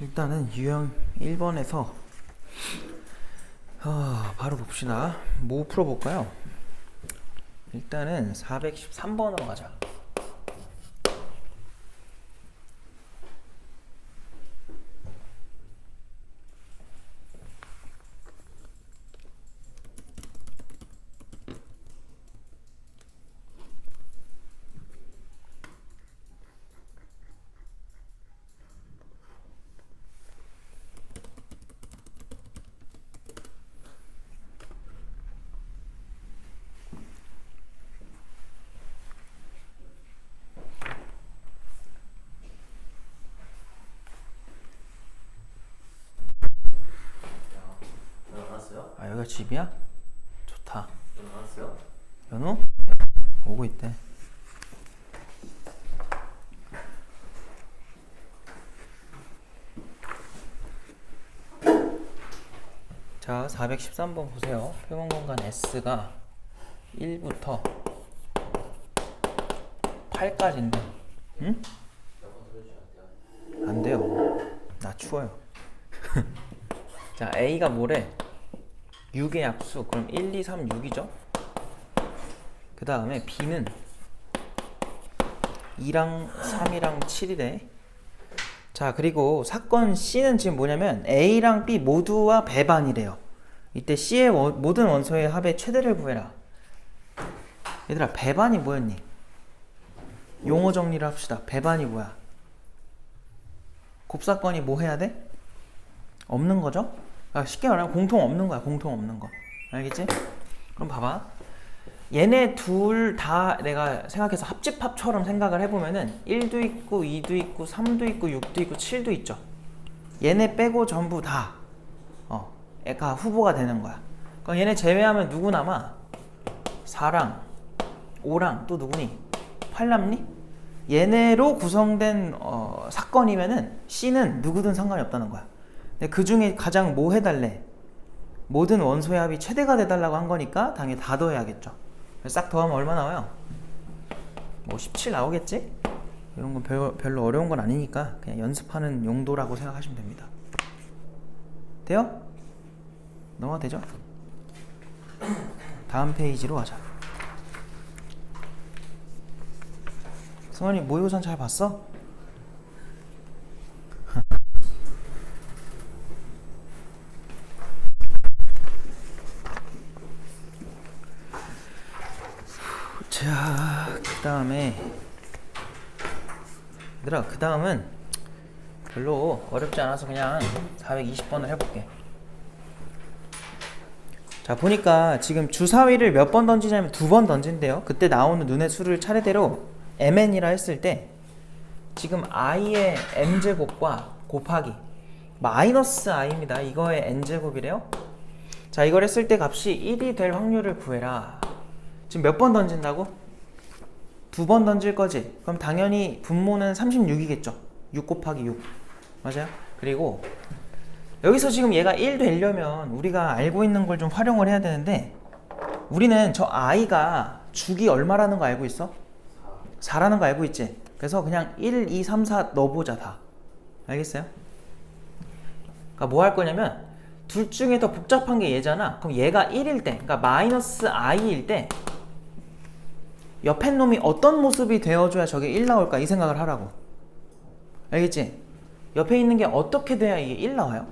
일단은 유형 1번에서 바로 봅시다. 뭐 풀어볼까요? 일단은 413번으로 가자. 여기가 집이야? 좋다. 연우? 오고 있대. 자, 413번 보세요. 표본공간 S가 1부터 8까지인데 응? 안 돼요. 나 추워요. 자, A가 뭐래? 6의 약수. 그럼 1, 2, 3, 6이죠? 그 다음에 B는 2랑 3이랑 7이래. 자, 그리고 사건 C는 지금 뭐냐면 A랑 B 모두와 배반이래요. 이때 C의 모든 원소의 합의 최대를 구해라. 얘들아, 배반이 뭐였니? 용어 정리를 합시다. 배반이 뭐야? 곱사건이 뭐 해야 돼? 없는 거죠? 쉽게 말하면 공통 없는 거야. 공통 없는 거. 알겠지? 그럼 봐봐. 얘네 둘 다 내가 생각해서 합집합처럼 생각을 해보면은 1도 있고 2도 있고 3도 있고 6도 있고 7도 있죠. 얘네 빼고 전부 다 애가 후보가 되는 거야. 그럼 얘네 제외하면 누구 남아? 4랑 5랑 또 누구니? 8 남니? 얘네로 구성된 사건이면은 C는 누구든 상관이 없다는 거야. 근데 그 중에 가장 뭐 해달래? 모든 원소의 합이 최대가 돼달라고 한 거니까 당연히 다 더해야겠죠. 싹 더하면 얼마 나와요? 뭐 17 나오겠지? 이런 건 별로 어려운 건 아니니까 그냥 연습하는 용도라고 생각하시면 됩니다. 돼요? 넘어가 되죠? 다음 페이지로 가자. 승환이 모의고사 잘 봤어? 자, 그 다음에 얘들아, 그 다음은 별로 어렵지 않아서 그냥 420번을 해볼게. 자, 보니까 지금 주사위를 몇 번 던지냐면 2번 던진대요. 그때 나오는 눈의 수를 차례대로 mn이라 했을 때 지금 i의 m제곱과 곱하기 마이너스 i입니다. 이거의 n제곱이래요. 자, 이걸 했을 때 값이 1이 될 확률을 구해라. 지금 몇 번 던진다고? 2번 던질 거지? 그럼 당연히 분모는 36이겠죠. 6 곱하기 6. 맞아요? 그리고 여기서 지금 얘가 1 되려면 우리가 알고 있는 걸 좀 활용을 해야 되는데 우리는 저 i가 주기 얼마라는 거 알고 있어? 4라는 거 알고 있지? 그래서 그냥 1, 2, 3, 4 넣어보자 다. 알겠어요? 그러니까 뭐 할 거냐면 둘 중에 더 복잡한 게 얘잖아. 그럼 얘가 1일 때, 그러니까 마이너스 i일 때 옆에 놈이 어떤 모습이 되어줘야 저게 1 나올까 이 생각을 하라고. 알겠지? 옆에 있는 게 어떻게 돼야 이게 1 나와요?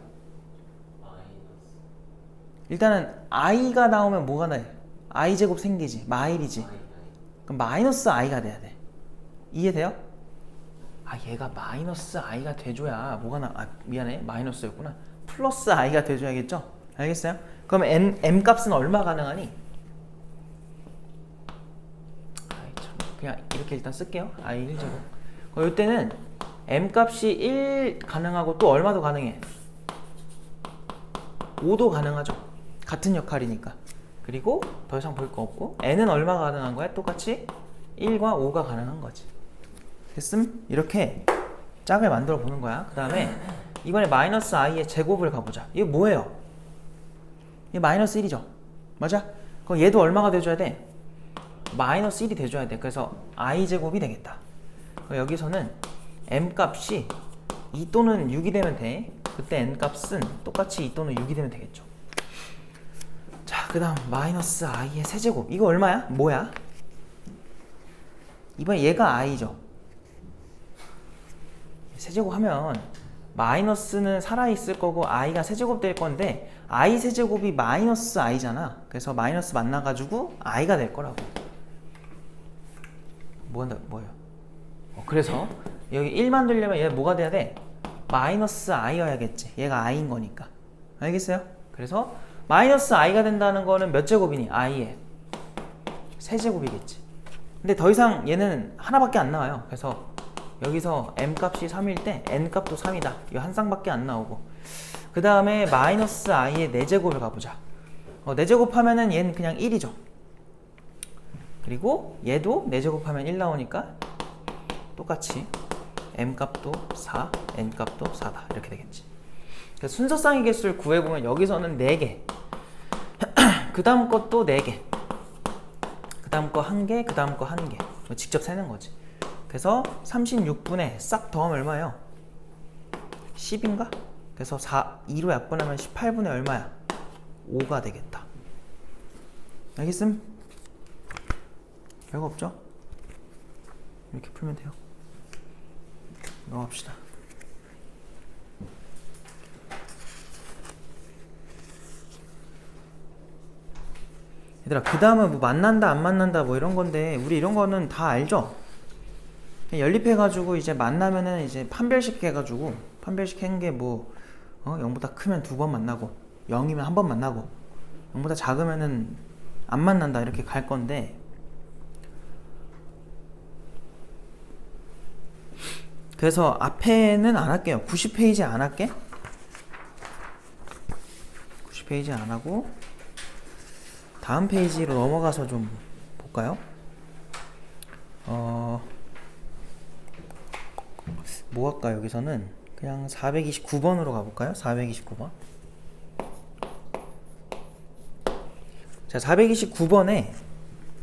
일단은 i가 나오면 뭐가 나요? i제곱 생기지. 마일이지. 그럼 마이너스 i가 돼야 돼. 이해돼요? 얘가 마이너스 i가 돼줘야 뭐가 미안해. 마이너스였구나. 플러스 i가 돼줘야겠죠? 알겠어요? 그럼 m 값은 얼마 가능하니? 그냥 이렇게 일단 쓸게요. i 1제곱. 이때는 m 값이 1 가능하고 또 얼마도 가능해? 5도 가능하죠. 같은 역할이니까. 그리고 더 이상 볼 거 없고 n은 얼마 가능한 거야? 똑같이 1과 5가 가능한 거지. 됐음? 이렇게 짝을 만들어 보는 거야. 그 다음에 이번에 마이너스 i의 제곱을 가보자. 이게 뭐예요? 이게 마이너스 1이죠. 맞아? 그럼 얘도 얼마가 돼줘야 돼? 마이너스 1이 돼줘야 돼. 그래서 i제곱이 되겠다. 여기서는 m 값이 2 또는 6이 되면 돼. 그때 n값은 똑같이 2 또는 6이 되면 되겠죠. 자, 그 다음 마이너스 i의 세제곱. 이거 얼마야? 뭐야? 이번에 얘가 i죠. 세제곱 하면 마이너스는 살아있을 거고 i가 세제곱 될 건데 i 세제곱이 마이너스 i잖아. 그래서 마이너스 만나가지고 i가 될 거라고. 뭐예요? 그래서 여기 1 만들려면 얘 뭐가 돼야 돼? 마이너스 i여야겠지. 얘가 i인 거니까. 알겠어요? 그래서 마이너스 i가 된다는 거는 몇 제곱이니? i의 세제곱이겠지. 근데 더 이상 얘는 하나밖에 안 나와요. 그래서 여기서 m값이 3일 때 n값도 3이다. 이 한 쌍밖에 안 나오고. 그 다음에 마이너스 i의 4제곱을 가보자. 4제곱 하면은 얘는 그냥 1이죠. 그리고 얘도 4제곱 하면 1 나오니까 똑같이 m값도 4, n값도 4다. 이렇게 되겠지. 그래서 순서쌍의 개수를 구해보면 여기서는 4개. 그 다음 것도 4개. 그 다음 거 1개, 그 다음 거 1개. 직접 세는 거지. 그래서 36분의 싹 더하면 얼마예요? 10인가? 그래서 2로 약분하면 18분의 얼마야? 5가 되겠다. 알겠음? 별거 없죠? 이렇게 풀면 돼요. 넘어갑시다. 얘들아, 그 다음은 뭐 만난다 안 만난다 뭐 이런 건데 우리 이런 거는 다 알죠? 연립해가지고 이제 만나면은 이제 판별식 해가지고 판별식 한 게 뭐 0보다 크면 2번 만나고 0이면 1번 만나고 0보다 작으면은 안 만난다 이렇게 갈 건데, 그래서 앞에는 안 할게요. 90페이지 안 할게. 90페이지 안 하고 다음 페이지로 넘어가서 좀 볼까요? 뭐 할까? 여기서는 그냥 429번으로 가볼까요? 429번. 자, 429번에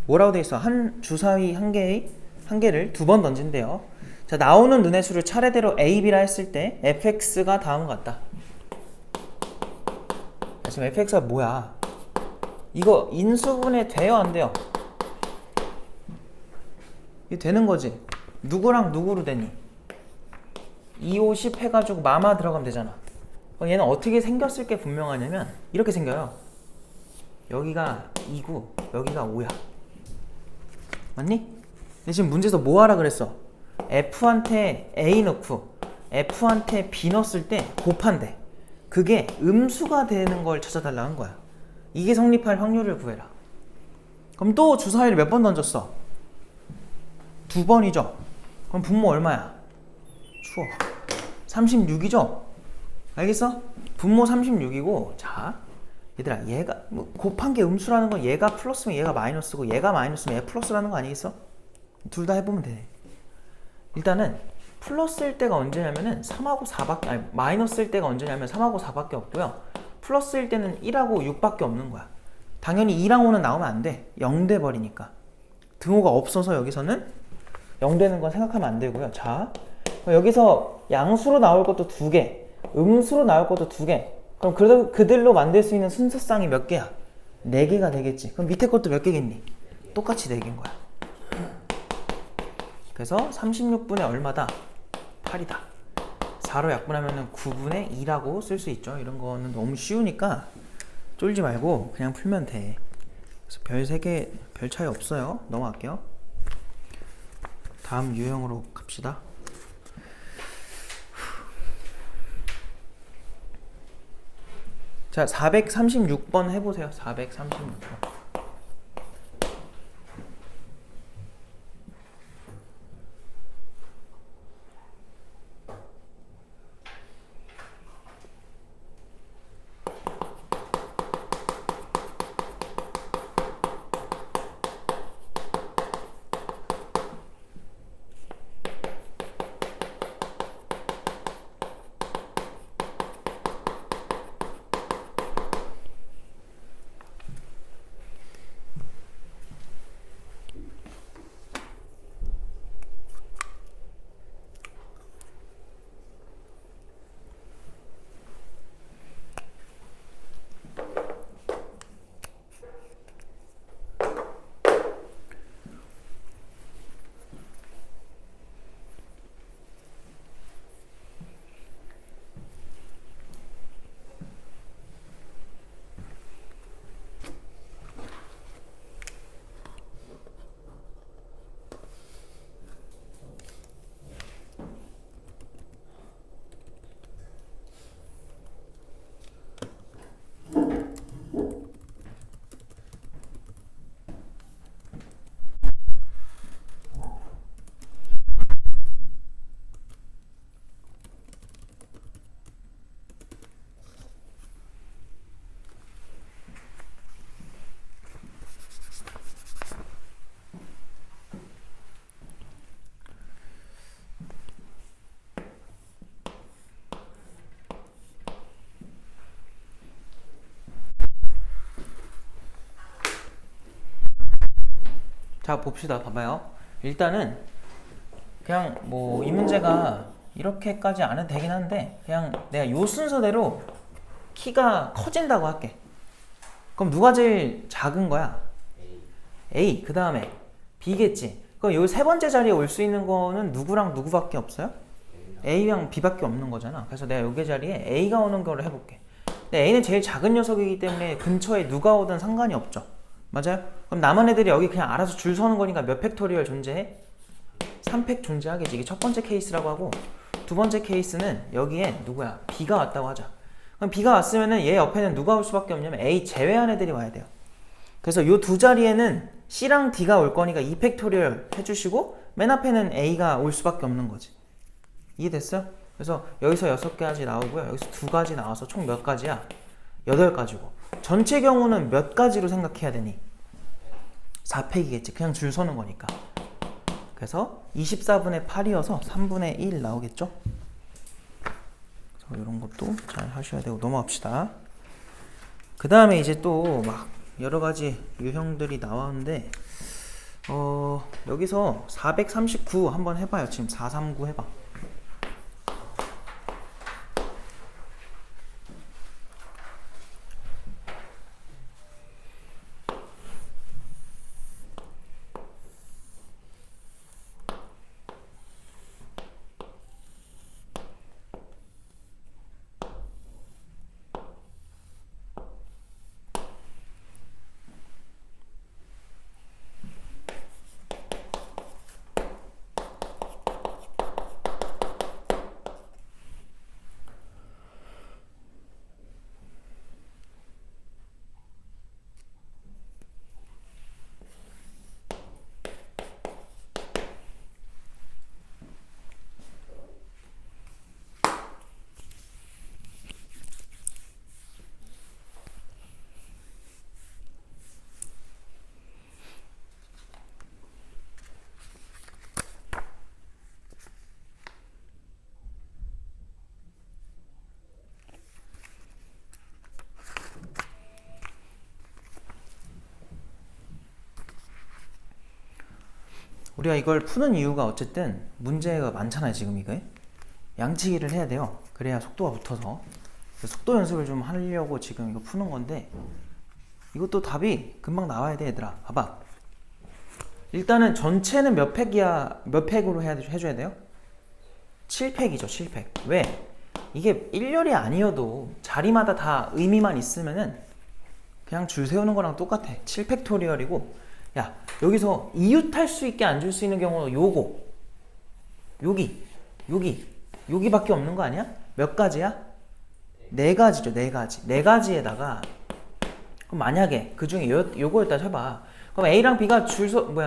뭐라고 돼 있어? 한 주사위 한 개를 2번 던진대요. 자, 나오는 눈의 수를 차례대로 A, B라 했을 때 fx가 다음과 같다. 자, 지금 fx가 뭐야? 이거 인수분해 돼요, 안 돼요? 이게 되는 거지. 누구랑 누구로 되니? 2, 5, 10 해가지고 마마 들어가면 되잖아. 얘는 어떻게 생겼을 게 분명하냐면 이렇게 생겨요. 여기가 2고 여기가 5야. 맞니? 근데 지금 문제에서 뭐 하라 그랬어? F한테 A 넣고 F한테 B 넣었을 때 곱한대. 그게 음수가 되는 걸 찾아달라는 거야. 이게 성립할 확률을 구해라. 그럼 또 주사위를 몇 번 던졌어? 2번이죠? 그럼 분모 얼마야? 추워. 36이죠? 알겠어? 분모 36이고, 자, 얘들아, 얘가 뭐 곱한 게 음수라는 건 얘가 플러스면 얘가 마이너스고 얘가 마이너스면 얘 플러스라는 거 아니겠어? 둘 다 해보면 돼. 일단은 플러스일 때가 언제냐면은 3하고 4밖에, 아니 마이너스일 때가 언제냐면 3하고 4밖에 없고요. 플러스일 때는 1하고 6밖에 없는 거야. 당연히 2랑 5는 나오면 안 돼. 0 돼 버리니까. 등호가 없어서 여기서는 0 되는 건 생각하면 안 되고요. 자, 여기서 양수로 나올 것도 2개, 음수로 나올 것도 2개. 그럼 그들로 만들 수 있는 순서쌍이 몇 개야? 4개가 되겠지. 그럼 밑에 것도 몇 개겠니? 똑같이 4개인 거야. 그래서 36분의 얼마다? 8이다. 4로 약분하면 9분의 2라고 쓸 수 있죠. 이런 거는 너무 쉬우니까 쫄지 말고 그냥 풀면 돼. 그래서 별 3개, 별 차이 없어요. 넘어갈게요. 다음 유형으로 갑시다. 자, 436번 해보세요. 436번. 자, 봅시다. 봐봐요. 일단은 그냥 뭐 이 문제가 이렇게까지 안 해도 되긴 한데 그냥 내가 요 순서대로 키가 커진다고 할게. 그럼 누가 제일 작은 거야? A. 그 다음에 B겠지. 그럼 요 세 번째 자리에 올 수 있는 거는 누구랑 누구밖에 없어요? A랑 B밖에 없는 거잖아. 그래서 내가 여기 자리에 A가 오는 거를 해볼게. 근데 A는 제일 작은 녀석이기 때문에 근처에 누가 오든 상관이 없죠. 맞아요? 그럼 남은 애들이 여기 그냥 알아서 줄 서는 거니까 몇 팩토리얼 존재해? 3팩 존재하겠지. 이게 첫 번째 케이스라고 하고, 두 번째 케이스는 여기에 누구야? B가 왔다고 하자. 그럼 B가 왔으면은 얘 옆에는 누가 올 수밖에 없냐면 A 제외한 애들이 와야 돼요. 그래서 요 두 자리에는 C랑 D가 올 거니까 2팩토리얼 해주시고 맨 앞에는 A가 올 수밖에 없는 거지. 이해됐어요? 그래서 여기서 6가지 나오고요. 여기서 2가지 나와서 총 몇 가지야? 8가지고. 전체 경우는 몇 가지로 생각해야 되니? 4팩이겠지. 그냥 줄 서는 거니까. 그래서 24분의 8이어서 3분의 1 나오겠죠? 그래서 이런 것도 잘 하셔야 되고 넘어갑시다. 그 다음에 이제 또 막 여러가지 유형들이 나왔는데 여기서 439 한번 해봐요. 지금 439 해봐. 우리가 이걸 푸는 이유가 어쨌든 문제가 많잖아요. 지금 이게 양치기를 해야 돼요. 그래야 속도가 붙어서. 속도 연습을 좀 하려고 지금 이거 푸는 건데 이것도 답이 금방 나와야 돼. 얘들아 봐봐. 일단은 전체는 몇 팩이야? 몇 팩으로 해줘야 돼요? 7팩이죠. 7팩. 왜? 이게 1열이 아니어도 자리마다 다 의미만 있으면은 그냥 줄 세우는 거랑 똑같아. 7팩토리얼이고, 야 여기서 이웃할 수 있게 앉을 수 있는 경우는 요거 여기밖에 없는 거 아니야? 몇 가지야? 4가지죠. 4가지. 4가지에다가 그럼 만약에 그 중에 요거였다 해봐. 그럼 A랑 B가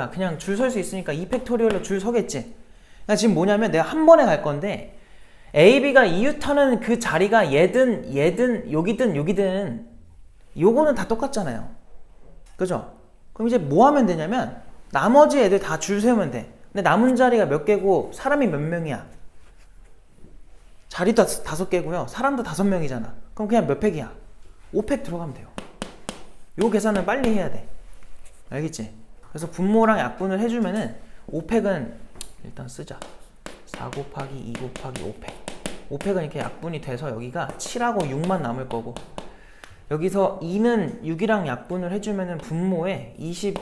그냥 줄 설 수 있으니까 2팩토리얼로 줄 서겠지. 그러니까 지금 뭐냐면 내가 한 번에 갈 건데 A, B가 이웃하는 그 자리가 얘든 여기든 요거는 다 똑같잖아요. 그죠? 그럼 이제 뭐 하면 되냐면 나머지 애들 다 줄 세우면 돼. 근데 남은 자리가 몇 개고 사람이 몇 명이야? 자리도 5개고요. 사람도 5명이잖아. 그럼 그냥 몇 팩이야? 5팩 들어가면 돼요. 요 계산은 빨리 해야 돼. 알겠지? 그래서 분모랑 약분을 해주면은 5팩은 일단 쓰자. 4 곱하기 2 곱하기 5팩. 5팩은 이렇게 약분이 돼서 여기가 7하고 6만 남을 거고, 여기서 2는 6이랑 약분을 해주면은 분모에 21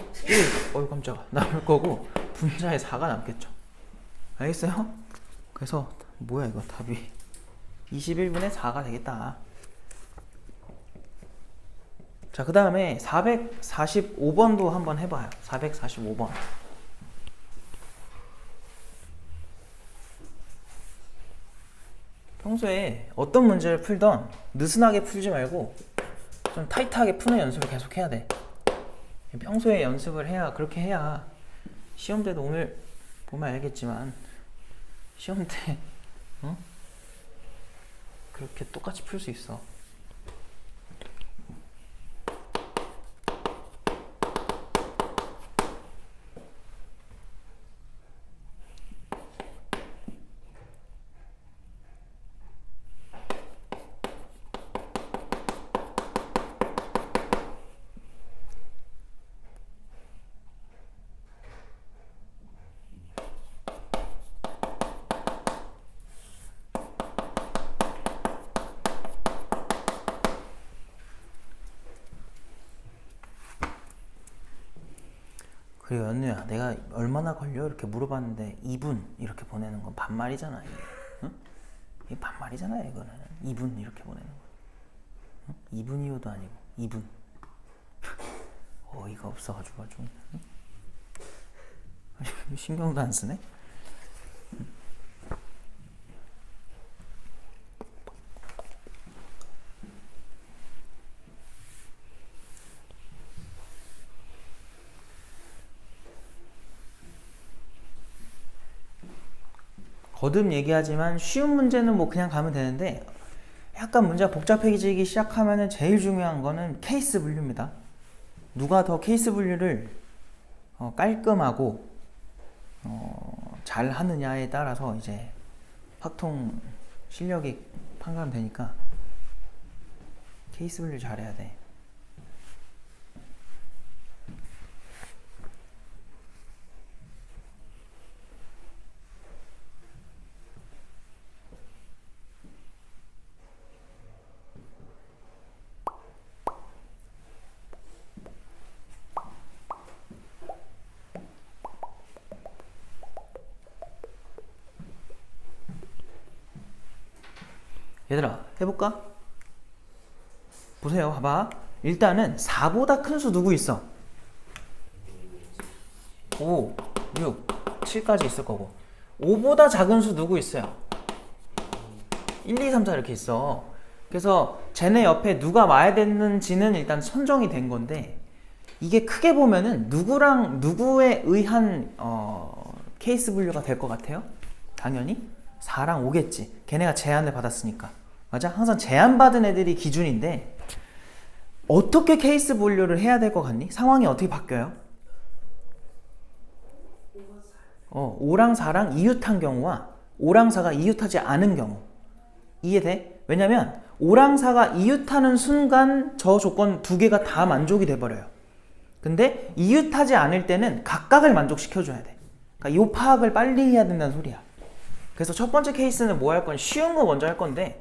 어이 깜짝아 남을 거고 분자에 4가 남겠죠. 알겠어요? 그래서 뭐야 이거 답이 21분의 4가 되겠다. 자, 그 다음에 445번도 한번 해봐요. 445번. 평소에 어떤 문제를 풀던 느슨하게 풀지 말고 좀 타이트하게 푸는 연습을 계속 해야 돼. 평소에 연습을 해야, 그렇게 해야 시험 때도, 오늘 보면 알겠지만 시험 때 그렇게 똑같이 풀 수 있어. 그래 연우야 내가 얼마나 걸려? 이렇게 물어봤는데 2분 이렇게 보내는 건 반말이잖아 이게. 응? 이게 반말이잖아 이거는. 2분 이렇게 보내는 거. 응? 2분 이후도 아니고 2분. 어이가 없어가지고 아주. 응? 신경도 안 쓰네. 거듭 얘기하지만 쉬운 문제는 뭐 그냥 가면 되는데 약간 문제가 복잡해지기 시작하면 제일 중요한 거는 케이스 분류입니다. 누가 더 케이스 분류를 깔끔하고 잘 하느냐에 따라서 이제 확통 실력이 판가름되니까 케이스 분류 잘해야 돼. 얘들아 해볼까? 보세요 봐봐. 일단은 4보다 큰 수 누구 있어? 5, 6, 7까지 있을 거고 5보다 작은 수 누구 있어요? 1, 2, 3, 4 이렇게 있어. 그래서 쟤네 옆에 누가 와야 되는지는 일단 선정이 된 건데 이게 크게 보면은 누구랑 누구에 의한 케이스 분류가 될 것 같아요? 당연히 4랑 5겠지. 걔네가 제한을 받았으니까. 맞아? 항상 제한받은 애들이 기준인데 어떻게 케이스 분류를 해야 될 것 같니? 상황이 어떻게 바뀌어요? 5랑 4랑 이웃한 경우와 5랑 4가 이웃하지 않은 경우. 이해돼? 왜냐면 5랑 4가 이웃하는 순간 저 조건 두 개가 다 만족이 돼버려요. 근데 이웃하지 않을 때는 각각을 만족시켜줘야 돼. 그러니까 이 파악을 빨리 해야 된다는 소리야. 그래서 첫 번째 케이스는 뭐 할 건 쉬운 거 먼저 할 건데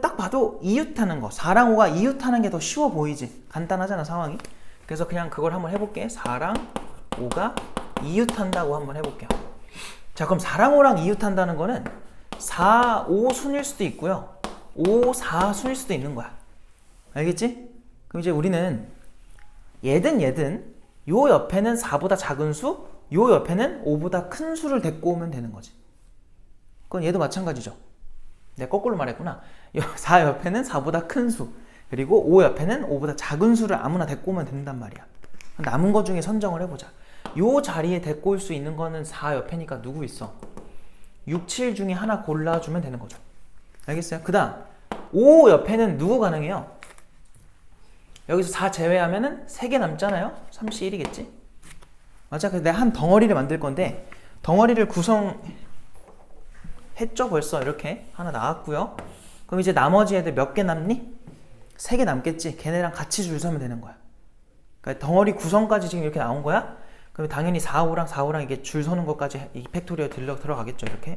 딱 봐도 이웃하는 거 4랑 5가 이웃하는 게 더 쉬워 보이지. 간단하잖아 상황이. 그래서 그냥 그걸 한번 해볼게. 4랑 5가 이웃한다고 한번 해볼게요. 자 그럼 4랑 5랑 이웃한다는 거는 4, 5 순일 수도 있고요 5, 4 순일 수도 있는 거야. 알겠지? 그럼 이제 우리는 얘든 요 옆에는 4보다 작은 수, 요 옆에는 5보다 큰 수를 데리고 오면 되는 거지. 그건 얘도 마찬가지죠. 내가 거꾸로 말했구나. 4 옆에는 4보다 큰 수, 그리고 5 옆에는 5보다 작은 수를 아무나 데리고 오면 된단 말이야. 남은 거 중에 선정을 해보자. 요 자리에 데리고 올 수 있는 거는 4 옆에니까 누구 있어? 6, 7 중에 하나 골라주면 되는 거죠. 알겠어요? 그 다음 5 옆에는 누구 가능해요? 여기서 4 제외하면은 3개 남잖아요? 3C1이겠지? 맞아. 그래서 내가 한 덩어리를 만들 건데 덩어리를 구성했죠 벌써. 이렇게 하나 나왔고요. 그럼 이제 나머지 애들 몇 개 남니? 3개 남겠지. 걔네랑 같이 줄 서면 되는 거야. 그러니까 덩어리 구성까지 지금 이렇게 나온 거야. 그럼 당연히 4, 5랑 4, 5랑 이게 줄 서는 것까지 이 팩토리얼 들어가겠죠. 이렇게.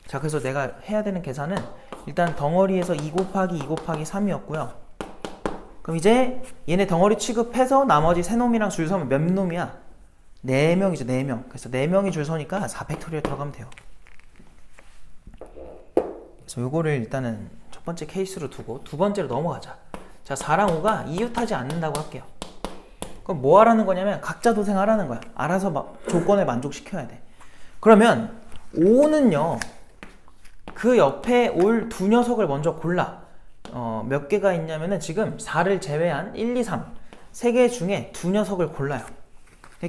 자 그래서 내가 해야 되는 계산은 일단 덩어리에서 2 곱하기 2 곱하기 3이었고요. 그럼 이제 얘네 덩어리 취급해서 나머지 세 놈이랑 줄 서면 몇 놈이야? 4명이죠. 4명. 그래서 4명이 줄 서니까 4 팩토리얼 들어가면 돼요. 그래서 요거를 일단은 첫 번째 케이스로 두고 두 번째로 넘어가자. 자 4랑 5가 이웃하지 않는다고 할게요. 그럼 뭐 하라는 거냐면 각자 도생하라는 거야. 알아서 조건을 만족시켜야 돼. 그러면 5는요 그 옆에 올 두 녀석을 먼저 골라. 몇 개가 있냐면은 지금 4를 제외한 1, 2, 3 3개 중에 두 녀석을 골라요.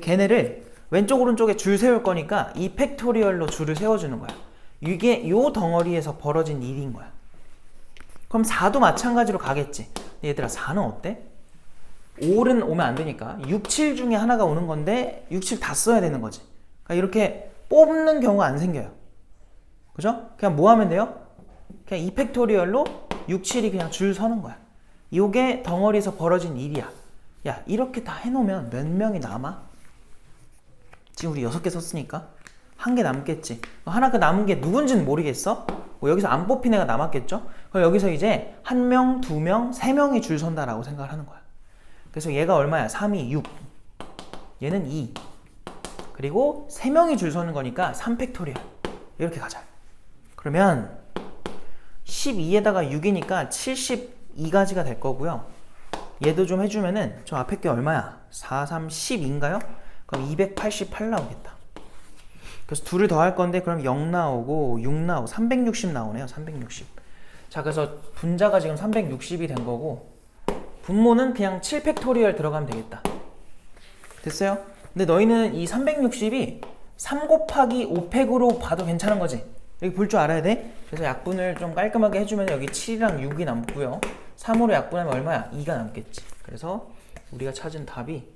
걔네를 왼쪽 오른쪽에 줄 세울 거니까 이 팩토리얼로 줄을 세워주는 거야. 이게 요 덩어리에서 벌어진 일인 거야. 그럼 4도 마찬가지로 가겠지. 얘들아 4는 어때? 5는 오면 안 되니까 6, 7 중에 하나가 오는 건데 6, 7 다 써야 되는 거지. 그러니까 이렇게 뽑는 경우가 안 생겨요. 그죠? 그냥 뭐 하면 돼요? 그냥 이 팩토리얼로 6, 7이 그냥 줄 서는 거야. 이게 덩어리에서 벌어진 일이야. 야 이렇게 다 해놓으면 몇 명이 남아? 지금 우리 6개 썼으니까 한 개 남겠지. 하나 남은 게 누군지는 모르겠어? 뭐 여기서 안 뽑힌 애가 남았겠죠? 그럼 여기서 이제 1명, 2명, 3명이 줄 선다라고 생각을 하는 거야. 그래서 얘가 얼마야? 3이 6. 얘는 2. 그리고 3명이 줄 서는 거니까 3팩토리얼. 이렇게 가자. 그러면 12에다가 6이니까 72가지가 될 거고요. 얘도 좀 해주면은 저 앞에 게 얼마야? 4, 3, 10인가요? 그럼 288 나오겠다. 그래서 둘을 더 할 건데 그럼 0 나오고 6 나오고 360 나오네요. 360. 자, 그래서 분자가 지금 360이 된 거고 분모는 그냥 7팩토리얼 들어가면 되겠다. 됐어요? 근데 너희는 이 360이 3 곱하기 5팩으로 봐도 괜찮은 거지? 여기 볼 줄 알아야 돼? 그래서 약분을 좀 깔끔하게 해주면 여기 7이랑 6이 남고요. 3으로 약분하면 얼마야? 2가 남겠지. 그래서 우리가 찾은 답이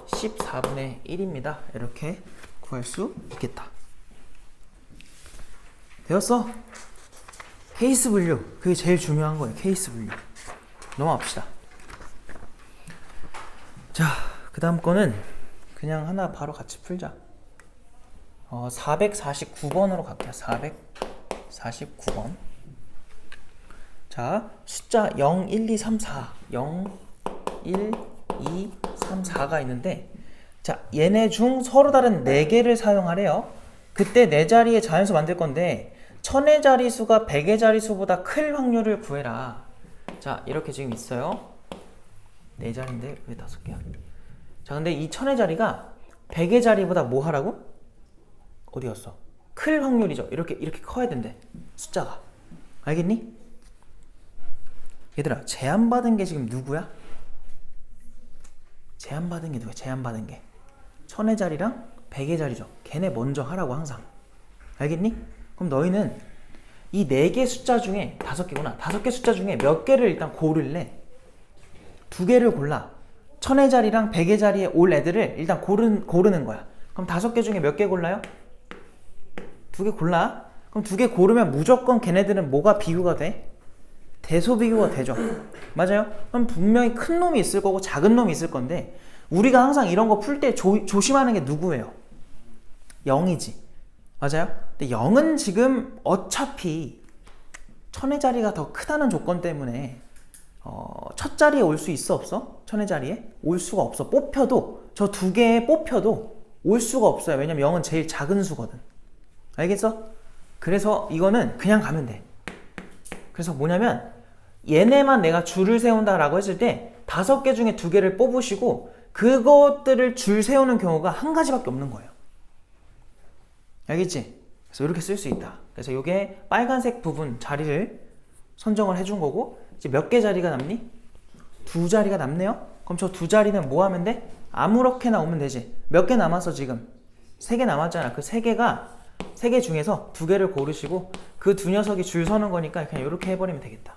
14분의 1입니다. 이렇게 구할 수 있겠다. 되었어? 케이스 분류. 그게 제일 중요한 거예요. 케이스 분류. 넘어갑시다. 자, 그 다음 거는 그냥 하나 바로 같이 풀자. 449번으로 갈게요. 449번. 자, 숫자 0, 1, 2, 3, 4. 0, 1, 2, 3, 4가 있는데, 자, 얘네 중 서로 다른 4개를 사용하래요. 그때 4자리의 자연수 만들 건데, 1000의 자리수가 100의 자리수보다 클 확률을 구해라. 자, 이렇게 지금 있어요. 4자리인데 왜 5개야? 자, 근데 이 1000의 자리가 100의 자리보다 뭐 하라고? 어디였어? 클 확률이죠. 이렇게 커야 된대. 숫자가. 알겠니? 얘들아, 제한받은 게 지금 누구야? 제한받은 게 누구야? 제한받은 게 1000의 자리랑 100의 자리죠. 걔네 먼저 하라고 항상. 알겠니? 그럼 너희는 이 4개 숫자 중에 5개구나. 5개 숫자 중에 몇 개를 일단 고를래? 2개를 골라. 1000의 자리랑 100의 자리에 올 애들을 일단 고르는 거야. 그럼 5개 중에 몇 개 골라요? 2개 골라. 그럼 2개 고르면 무조건 걔네들은 뭐가 비교가 돼? 대소 비교가 되죠. 맞아요? 그럼 분명히 큰 놈이 있을 거고 작은 놈이 있을 건데 우리가 항상 이런 거 풀 때 조심하는 게 누구예요? 0이지. 맞아요? 근데 0은 지금 어차피 1000의 자리가 더 크다는 조건 때문에 첫 자리에 올 수 있어 없어? 1000의 자리에? 올 수가 없어. 뽑혀도 저 2개에 뽑혀도 올 수가 없어요. 왜냐면 0은 제일 작은 수거든. 알겠어? 그래서 이거는 그냥 가면 돼. 그래서 뭐냐면 얘네만 내가 줄을 세운다 라고 했을 때 5개 중에 2개를 뽑으시고 그것들을 줄 세우는 경우가 한 가지밖에 없는 거예요. 알겠지? 그래서 이렇게 쓸 수 있다. 그래서 이게 빨간색 부분 자리를 선정을 해준 거고 이제 몇 개 자리가 남니? 2자리가 남네요? 그럼 저 2자리는 뭐 하면 돼? 아무렇게나 오면 되지. 몇 개 남았어 지금? 3개 남았잖아. 그 3개 중에서 2개를 고르시고 그 2녀석이 줄 서는 거니까 그냥 이렇게 해버리면 되겠다.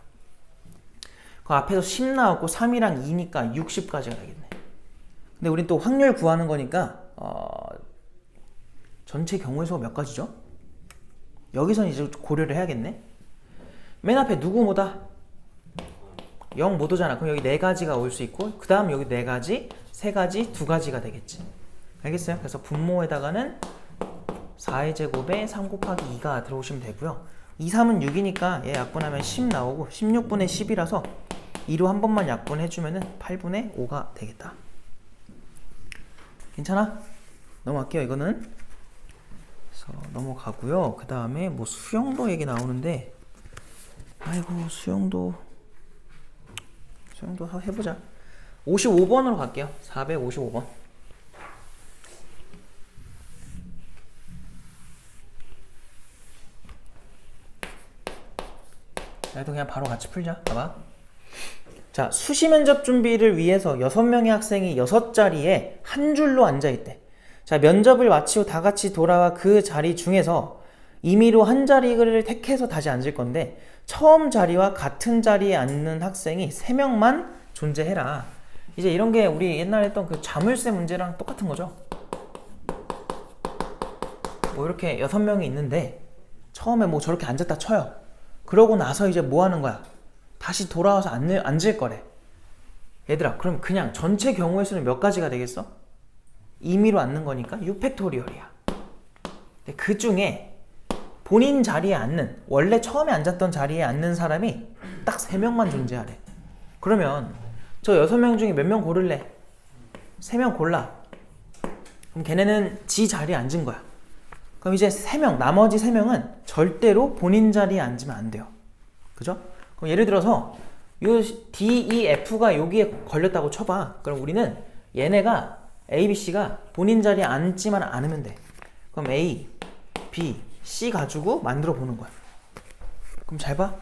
그 앞에서 10 나왔고 3이랑 2니까 60까지가 되겠네. 근데 우린 또 확률 구하는 거니까 전체 경우의 수가 몇 가지죠? 여기선 이제 고려를 해야겠네. 맨 앞에 누구 뭐다? 0 못 오잖아. 그럼 여기 4가지가 올 수 있고 그 다음 여기 4가지, 3가지, 2가지가 되겠지. 알겠어요? 그래서 분모에다가는 4의 제곱에 3 곱하기 2가 들어오시면 되고요. 2, 3은 6이니까 얘 약분하면 10 나오고 16분의 10이라서 2로 한 번만 약분해주면 8분의 5가 되겠다. 괜찮아? 넘어갈게요. 이거는 그래서 넘어가고요. 그 다음에 뭐 수영도 얘기 나오는데 아이고 수영도 해보자. 55번으로 갈게요. 455번. 얘도 그냥 바로 같이 풀자. 봐봐. 자, 수시 면접 준비를 위해서 6명의 학생이 6자리에 한 줄로 앉아있대. 자, 면접을 마치고 다 같이 돌아와 그 자리 중에서 임의로 한 자리를 택해서 다시 앉을 건데 처음 자리와 같은 자리에 앉는 학생이 3명만 존재해라. 이제 이런 게 우리 옛날에 했던 그 자물쇠 문제랑 똑같은 거죠. 뭐 이렇게 6명이 있는데 처음에 뭐 저렇게 앉았다 쳐요. 그러고 나서 이제 뭐 하는 거야? 다시 돌아와서 앉을 거래. 얘들아, 그럼 그냥 전체 경우의 수는 몇 가지가 되겠어? 임의로 앉는 거니까 6팩토리얼이야. 근데 그 중에 본인 자리에 앉는, 원래 처음에 앉았던 자리에 앉는 사람이 딱 3명만 존재하래. 그러면 저 6명 중에 몇 명 고를래? 3명 골라. 그럼 걔네는 지 자리에 앉은 거야. 그럼 이제 3명, 나머지 3명은 절대로 본인 자리에 앉으면 안 돼요. 그죠? 그럼 예를 들어서 요 D, E, F가 여기에 걸렸다고 쳐봐. 그럼 우리는 얘네가 A, B, C가 본인 자리에 앉지만 않으면 돼. 그럼 A, B, C 가지고 만들어 보는 거야. 그럼 잘 봐.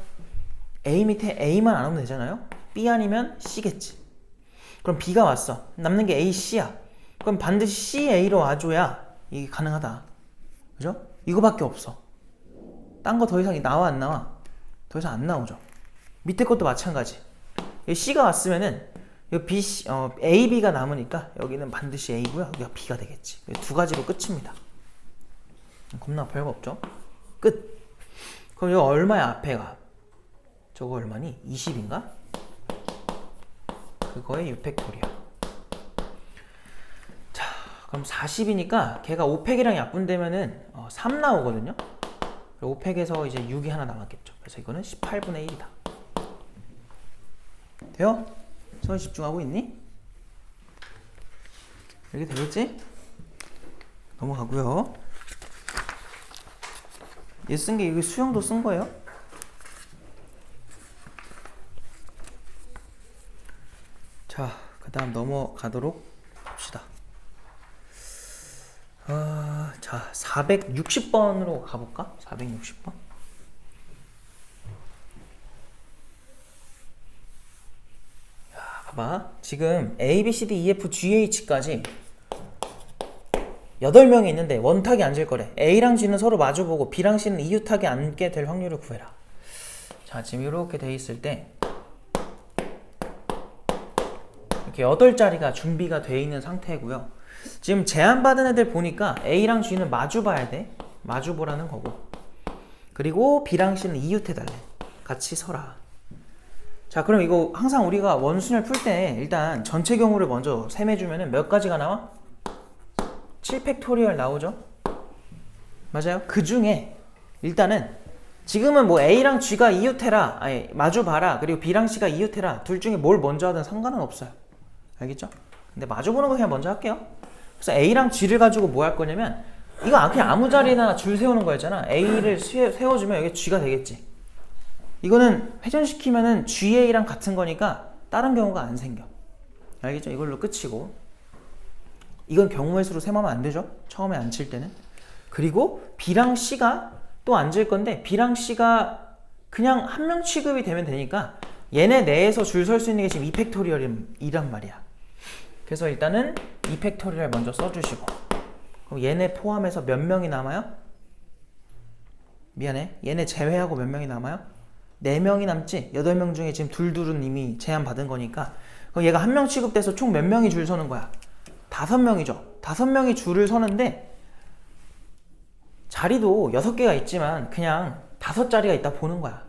A 밑에 A만 안 오면 되잖아요. B 아니면 C겠지. 그럼 B가 왔어. 남는 게 A, C야. 그럼 반드시 C, A로 와줘야 이게 가능하다. 그죠? 이거밖에 없어. 딴 거 더 이상 나와 안 나와? 더 이상 안 나오죠. 밑에 것도 마찬가지. C가 왔으면은 B, C, A, B가 남으니까 여기는 반드시 A고요. 여기가 B가 되겠지. 두 가지로 끝입니다. 겁나 별거 없죠? 끝. 그럼 이거 얼마야 앞에가? 저거 얼마니? 20인가? 그거의 6팩토리얼. 자, 그럼 40이니까 걔가 5팩이랑 약분되면은 3 나오거든요. 5팩에서 이제 6이 하나 남았겠죠. 그래서 이거는 18분의 1이다. 돼요? 손 집중하고 있니? 이렇게 되겠지? 넘어가고요. 얘 쓴 게 이거 수영도 쓴 거예요? 자, 그 다음 넘어가도록 합시다. 자, 460번으로 가볼까? 460번. 봐봐. 지금 A, B, C, D, E, F, G, H까지 8명이 있는데 원탁이 앉을 거래. A랑 G는 서로 마주보고 B랑 C는 이유탁에 앉게 될 확률을 구해라. 자, 지금 이렇게 돼 있을 때 이렇게 8자리가 준비가 돼 있는 상태고요. 지금 제안받은 애들 보니까 A랑 G는 마주봐야 돼. 마주보라는 거고. 그리고 B랑 C는 이웃해달래. 같이 서라. 자, 그럼 이거 항상 우리가 원순열 풀 때 일단 전체 경우를 먼저 셈해주면은 몇 가지가 나와? 7팩토리얼 나오죠? 맞아요? 그 중에 일단은 지금은 뭐 A랑 G가 이웃해라, 아니 마주봐라, 그리고 B랑 C가 이웃해라, 둘 중에 뭘 먼저 하든 상관은 없어요. 알겠죠? 근데 마주보는 거 그냥 먼저 할게요. 그래서 A랑 G를 가지고 뭐 할 거냐면 이거 그냥 아무 자리나 줄 세우는 거였잖아. A를 세워주면 여기 G가 되겠지. 이거는 회전시키면은 GA랑 같은 거니까 다른 경우가 안 생겨. 알겠죠? 이걸로 끝이고. 이건 경우의 수로 셈하면 안 되죠? 처음에 안 칠 때는. 그리고 B랑 C가 또 앉을 건데 B랑 C가 그냥 한 명 취급이 되면 되니까 얘네 내에서 줄 설 수 있는 게 지금 2팩토리얼이란 말이야. 그래서 일단은 2팩토리얼 먼저 써주시고, 그럼 얘네 포함해서 몇 명이 남아요? 미안해. 얘네 제외하고 몇 명이 남아요? 4명이 남지? 8명 중에 지금 둘은 이미 제한 받은 거니까 그럼 얘가 한 명 취급돼서 총 몇 명이 줄 서는 거야? 5명이죠. 5명이 줄을 서는데 자리도 6개가 있지만 그냥 5자리가 있다 보는 거야.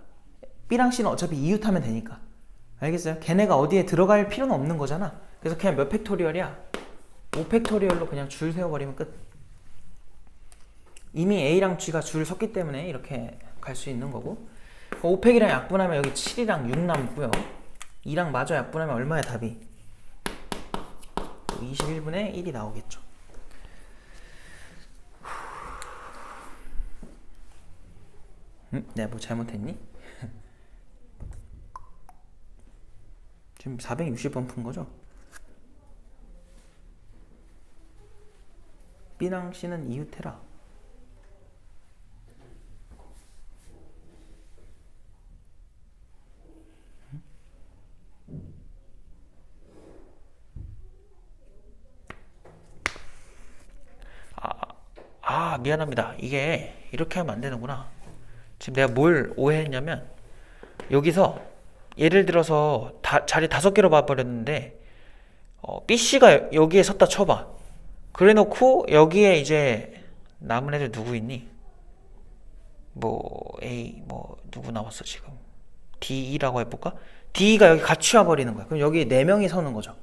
B랑 C는 어차피 이웃하면 되니까. 알겠어요? 걔네가 어디에 들어갈 필요는 없는 거잖아. 그래서 그냥 몇 팩토리얼이야? 5팩토리얼로 그냥 줄 세워버리면 끝. 이미 A랑 G가 줄 섰기 때문에 이렇게 갈 수 있는 거고, 5팩이랑 약분하면 여기 7이랑 6 남고요. 2랑 마저 약분하면 얼마야 답이? 21분의 1이 나오겠죠. 내가 뭐 잘못했니? 지금 460번 푼 거죠? B랑 C는 이웃해라. 미안합니다. 이게 이렇게 하면 안 되는구나. 지금 내가 뭘 오해했냐면 여기서 예를 들어서 자리 5개로 봐버렸는데 B씨가 여기에 섰다 쳐봐. 그래 놓고 여기에 이제 남은 애들 누구 있니? 뭐 A 뭐 누구 나왔어 지금? D라고 해볼까? D가 여기 같이 와버리는 거야. 그럼 여기 4명이 서는 거죠.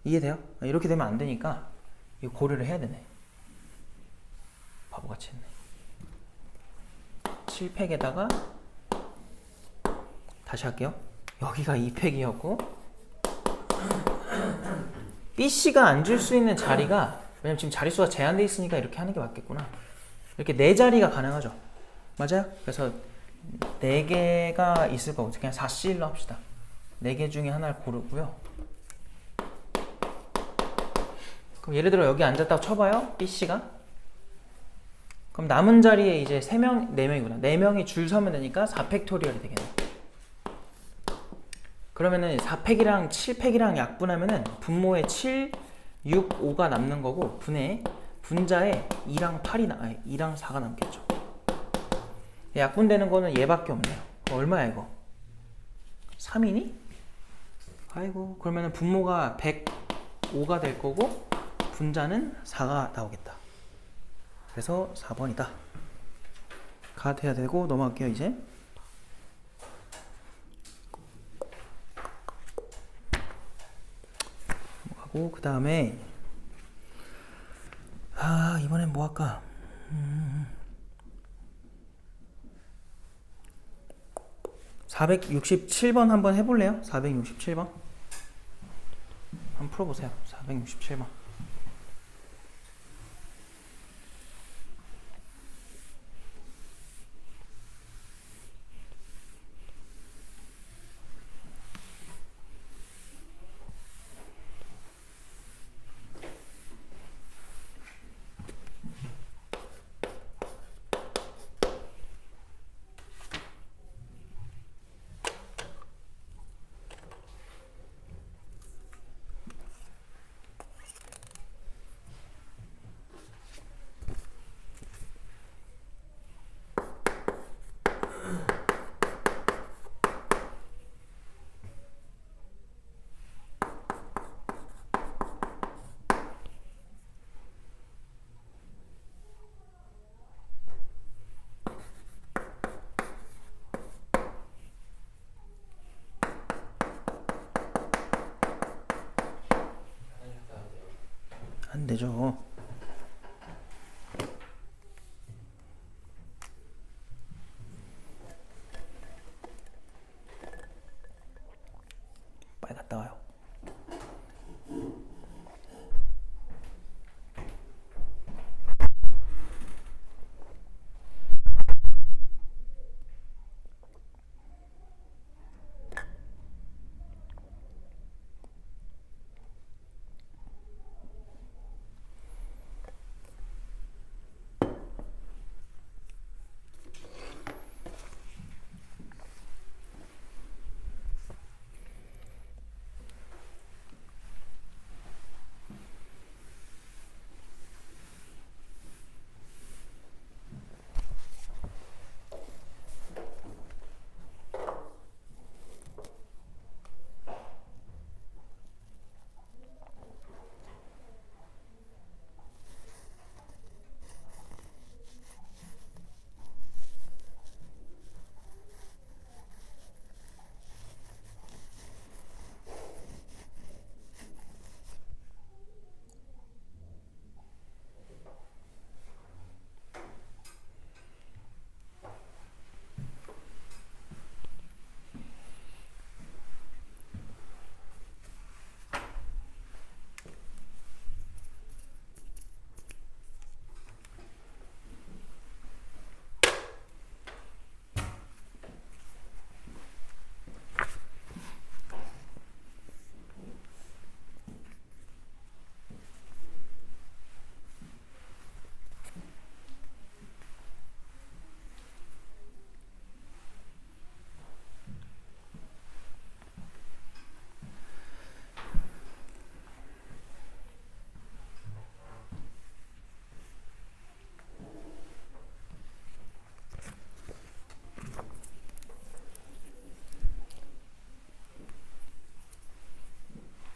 이해돼요? 이렇게 되면 안 되니까 이거 고려를 해야 되네. 바보같이 했네. 7팩에다가 다시 할게요. 여기가 2팩이었고 B씨가 앉을 수 있는 자리가 왜냐면 지금 자릿수가 제한돼 있으니까 이렇게 하는 게 맞겠구나. 이렇게 네 자리가 가능하죠. 맞아요? 그래서 네 개가 있을 거고 그냥 4C1로 합시다. 네 개 중에 하나를 고르고요. 그럼 예를 들어 여기 앉았다고 쳐봐요. B씨가. 그럼 남은 자리에 이제 3명, 4명이구나. 4명이 줄 서면 되니까 4팩토리얼이 되겠네. 그러면은 4팩이랑 7팩이랑 약분하면은 분모에 7, 6, 5가 남는 거고 분자에 2랑 4가 남겠죠. 약분되는 거는 얘밖에 없네요. 얼마야 이거? 3이니? 아이고, 그러면은 분모가 105가 될 거고 분자는 4가 나오겠다. 그래서 4번이다. 가 돼야 되고 넘어갈게요 이제. 넘어가고 그 다음에 이번엔 뭐 할까? 467번 한번 해볼래요? 467번 한번 풀어보세요. 467번. 안 되죠. 빨리 갔다 와요.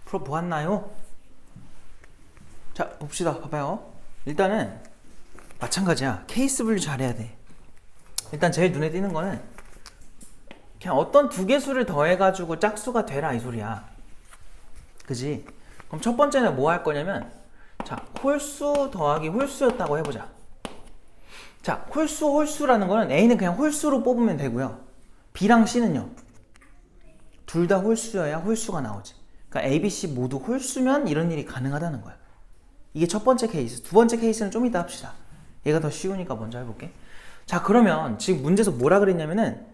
풀어보았나요? 자, 봅시다. 봐봐요. 일단은 마찬가지야. 케이스 분류 잘해야 돼. 일단 제일 눈에 띄는 거는 그냥 어떤 두 개수를 더해가지고 짝수가 되라 이 소리야. 그지? 그럼 첫 번째는 뭐 할 거냐면, 자, 홀수 더하기 홀수였다고 해보자. 자, 홀수라는 거는 A는 그냥 홀수로 뽑으면 되고요. B랑 C는요, 둘 다 홀수여야 홀수가 나오지. 그러니까 A, B, C 모두 홀수면 이런 일이 가능하다는 거야. 이게 첫 번째 케이스. 두 번째 케이스는 좀 이따 합시다. 얘가 더 쉬우니까 먼저 해볼게. 자, 그러면 지금 문제에서 뭐라 그랬냐면은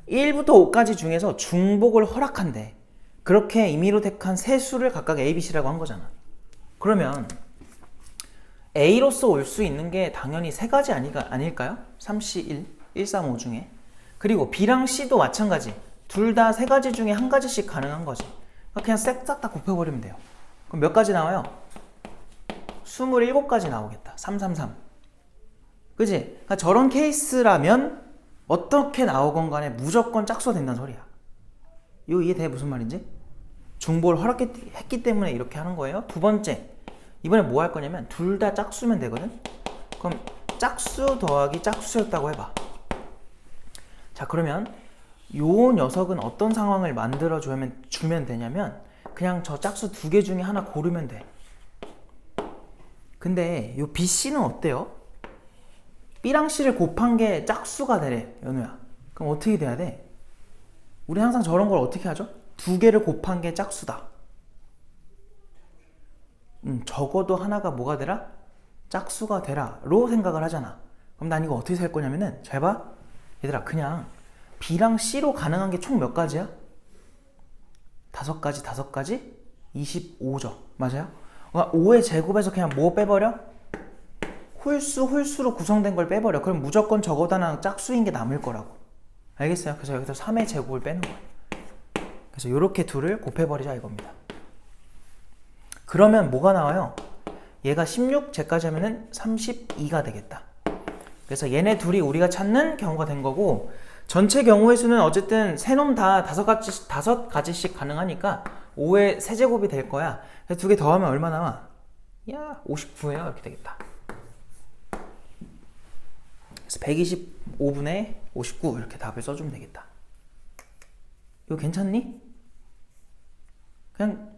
1부터 5까지 중에서 중복을 허락한대. 그렇게 임의로 택한 세 수를 각각 A, B, C라고 한 거잖아. 그러면 A로서 올 수 있는 게 당연히 세 가지 아닐까요? 3C 1, 1, 3, 5 중에. 그리고 B랑 C도 마찬가지. 둘 다 세 가지 중에 한 가지씩 가능한 거지. 그냥 싹 다 곱해버리면 돼요. 그럼 몇 가지 나와요? 27가지 나오겠다. 3, 3, 3. 그지? 그러니까 저런 케이스라면 어떻게 나오건 간에 무조건 짝수가 된다는 소리야. 이거 이해돼? 무슨 말인지? 중복을 허락했기 때문에 이렇게 하는 거예요. 두 번째, 이번에 뭐 할 거냐면 둘 다 짝수면 되거든? 그럼 짝수 더하기 짝수였다고 해봐. 자, 그러면 요 녀석은 어떤 상황을 주면 되냐면 그냥 저 짝수 두 개 중에 하나 고르면 돼. 근데 요 BC는 어때요? B랑 C를 곱한 게 짝수가 되래, 연우야. 그럼 어떻게 돼야 돼? 우리 항상 저런 걸 어떻게 하죠? 두 개를 곱한 게 짝수다. 적어도 하나가 뭐가 되라? 짝수가 되라로 생각을 하잖아. 그럼 난 이거 어떻게 살 거냐면은, 잘 봐. 얘들아, 그냥 B랑 C로 가능한 게 총 몇 가지야? 5가지? 25죠. 맞아요? 그러니까 5의 제곱에서 그냥 뭐 빼버려? 홀수로 구성된 걸 빼버려. 그럼 무조건 적어도 하나 짝수인 게 남을 거라고. 알겠어요? 그래서 여기서 3의 제곱을 빼는 거예요. 그래서 이렇게 둘을 곱해버리자 이겁니다. 그러면 뭐가 나와요? 얘가 16제까지 하면은 32가 되겠다. 그래서 얘네 둘이 우리가 찾는 경우가 된 거고, 전체 경우의 수는 어쨌든 세 놈 다 5가지씩 가능하니까 5의 세제곱이 될 거야. 그래서 두 개 더하면 얼마 나와? 야, 59예요. 이렇게 되겠다. 그래서 125분의 59 이렇게 답을 써주면 되겠다. 이거 괜찮니? 그냥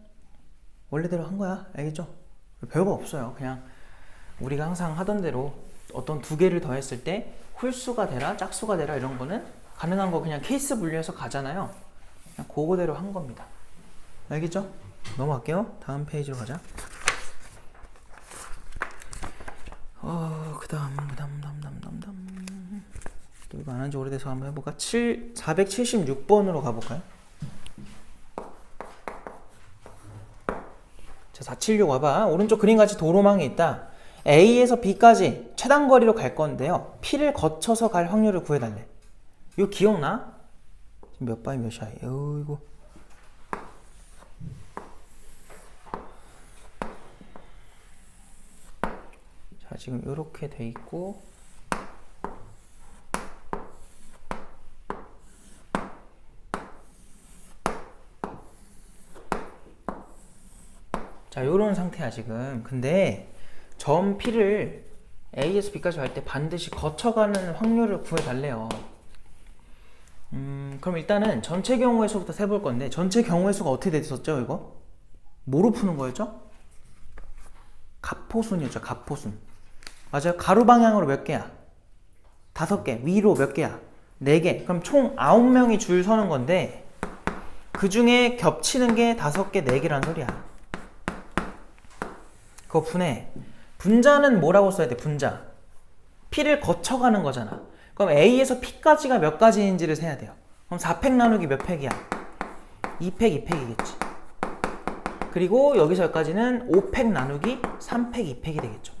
원래대로 한 거야. 알겠죠? 별거 없어요. 그냥 우리가 항상 하던 대로 어떤 두 개를 더했을 때 홀수가 되라, 짝수가 되라 이런 거는 가능한 거 그냥 케이스 분류해서 가잖아요. 그냥 그거대로 한 겁니다. 알겠죠? 넘어갈게요. 다음 페이지로 가자. 그 다음. 또 이거 안 한 지 오래돼서 한번 해볼까? 476번으로 가볼까요? 자, 476 와봐. 오른쪽 그림같이 도로망이 있다. A에서 B까지 최단 거리로 갈 건데요. P를 거쳐서 갈 확률을 구해달래. 이거 기억나? 지금 몇 바이 몇이야? 이거. 자, 지금 이렇게 돼 있고, 자, 요런 상태야 지금. 근데 점 P를 A에서 B까지 갈 때 반드시 거쳐가는 확률을 구해달래요. 그럼 일단은 전체 경우의 수부터 세볼 건데, 전체 경우의 수가 어떻게 됐었죠 이거? 뭐로 푸는 거였죠? 가포순이었죠. 가포순. 맞아요. 가로 방향으로 몇 개야? 5개. 위로 몇 개야? 4개. 그럼 총 9명이 줄 서는 건데, 그 중에 겹치는 게 5개, 4개란 소리야. 그거 분해. 분자는 뭐라고 써야 돼? 분자. P를 거쳐가는 거잖아. 그럼 A에서 P까지가 몇 가지인지를 세야 돼요. 그럼 4팩 나누기 몇 팩이야? 2팩, 2팩이겠지. 그리고 여기서 여기까지는 5팩 나누기 3팩, 2팩이 되겠죠.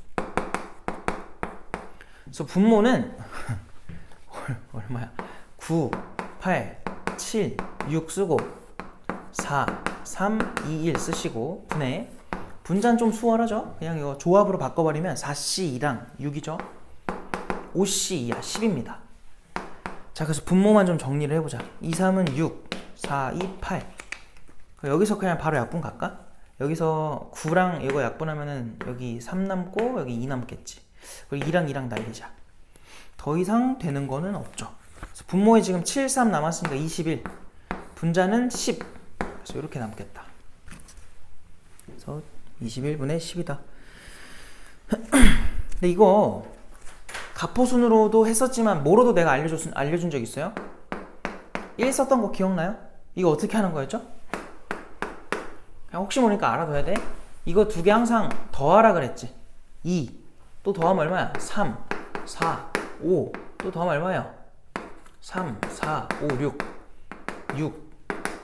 그래서 분모는 얼마야? 9, 8, 7, 6 쓰고 4, 3, 2, 1 쓰시고 분해. 분자는 좀 수월하죠? 그냥 이거 조합으로 바꿔버리면 4C2랑 6이죠? 5C2야, 10입니다. 자, 그래서 분모만 좀 정리를 해보자. 2, 3은 6, 4, 2, 8. 여기서 그냥 바로 약분 갈까? 여기서 9랑 이거 약분하면은 여기 3 남고 여기 2 남겠지. 그리고 2랑 날리자. 더 이상 되는 거는 없죠. 그래서 분모에 지금 7, 3 남았으니까 21. 분자는 10. 그래서 이렇게 남겠다. 그래서 21분의 10이다. 근데 이거 가포순으로도 했었지만 뭐로도 내가 알려준 적 있어요? 1 썼던 거 기억나요? 이거 어떻게 하는 거였죠? 그냥 혹시 모르니까 알아둬야 돼. 이거 두 개 항상 더하라 그랬지. 2. 또 더하면 얼마야? 3, 4, 5. 또 더하면 얼마야? 3, 4, 5, 6. 6,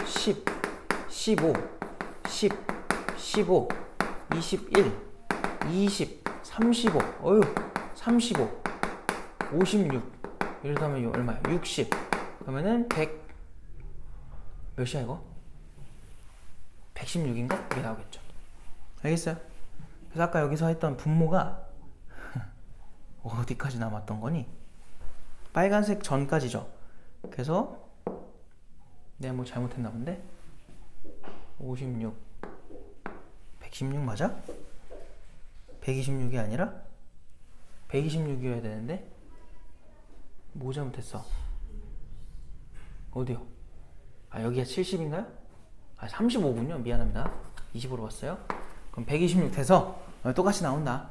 10, 15, 10, 15, 21, 20, 35. 어휴, 35, 56. 이러다면 이거 얼마야? 60. 그러면은 100. 몇이야 이거? 116인가? 이게 나오겠죠. 알겠어요? 그래서 아까 여기서 했던 분모가 어디까지 남았던 거니? 빨간색 전까지죠. 그래서 내가 뭐 잘못했나 본데? 56 116 맞아? 126이 아니라 126이어야 되는데 뭐 잘못했어? 어디요? 아 여기가 70인가요? 아 35군요. 미안합니다. 20으로 봤어요. 그럼 126 돼서 똑같이 나온다.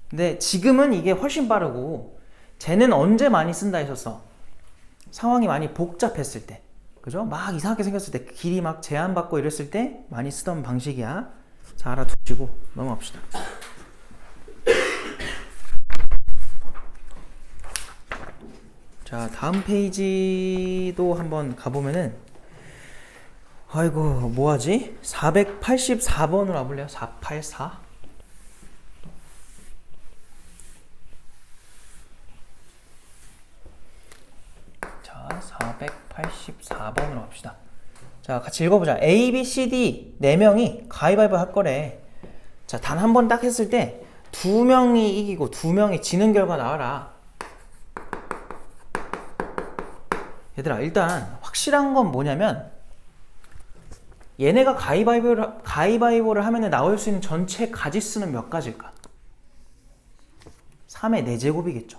근데 지금은 이게 훨씬 빠르고 쟤는 언제 많이 쓴다 했었어? 상황이 많이 복잡했을 때, 그죠? 막 이상하게 생겼을 때, 길이 막 제한받고 이랬을 때 많이 쓰던 방식이야. 자, 알아두시고 넘어갑시다. 자, 다음 페이지도 한번 가보면은 아이고 뭐하지? 484번으로 와볼래요? 484. 자, 484번으로 갑시다. 자, 같이 읽어보자. A, B, C, D 4명이 가위바위보 할 거래. 자, 단 한 번 딱 했을 때 2명이 이기고 2명이 지는 결과 나와라. 얘들아, 일단 확실한 건 뭐냐면 얘네가 가위바위보를 하면 나올 수 있는 전체 가지수는 몇 가지일까? 3의 4제곱이겠죠.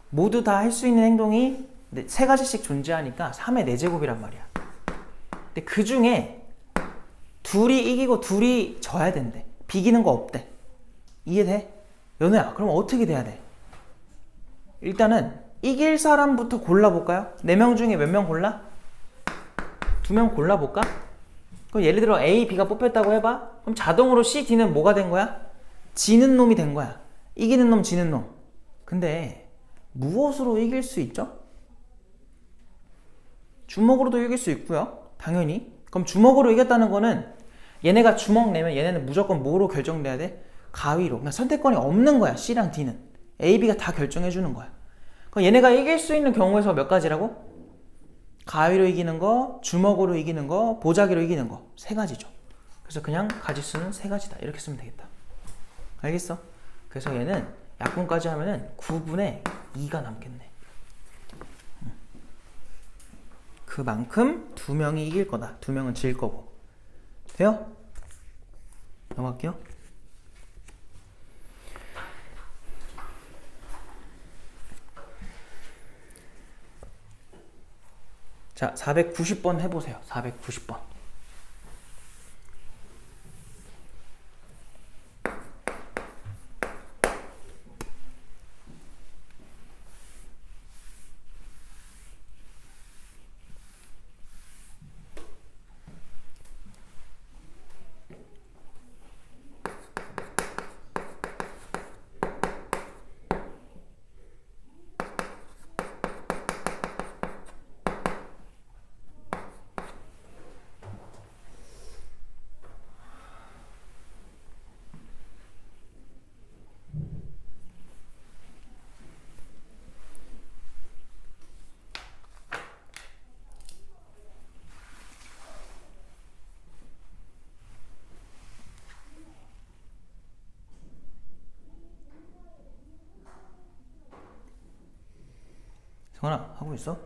모두 다 할 수 있는 행동이 3가지씩 존재하니까 3의 4제곱이란 말이야. 근데 그 중에 둘이 이기고 둘이 져야 된대. 비기는 거 없대. 이해돼? 연우야, 그럼 어떻게 돼야 돼? 일단은 이길 사람부터 골라볼까요? 4명 중에 몇 명 골라? 2명 골라볼까? 그럼 예를 들어 A, B가 뽑혔다고 해봐. 그럼 자동으로 C, D는 뭐가 된 거야? 지는 놈이 된 거야. 이기는 놈, 지는 놈. 근데 무엇으로 이길 수 있죠? 주먹으로도 이길 수 있고요. 당연히. 그럼 주먹으로 이겼다는 거는 얘네가 주먹 내면 얘네는 무조건 뭐로 결정돼야 돼? 가위로. 그러니까 선택권이 없는 거야. C랑 D는. A, B가 다 결정해 주는 거야. 그럼 얘네가 이길 수 있는 경우에서 몇 가지라고? 가위로 이기는 거, 주먹으로 이기는 거, 보자기로 이기는 거. 3가지죠. 그래서 그냥 가지수는 3가지다. 이렇게 쓰면 되겠다. 알겠어? 그래서 얘는 약분까지 하면은 9분의 2가 남겠네. 그만큼 2명이 이길 거다. 2명은 질 거고. 돼요? 넘어갈게요. 자, 490번 해보세요. 490번. 성원아, 하고 있어?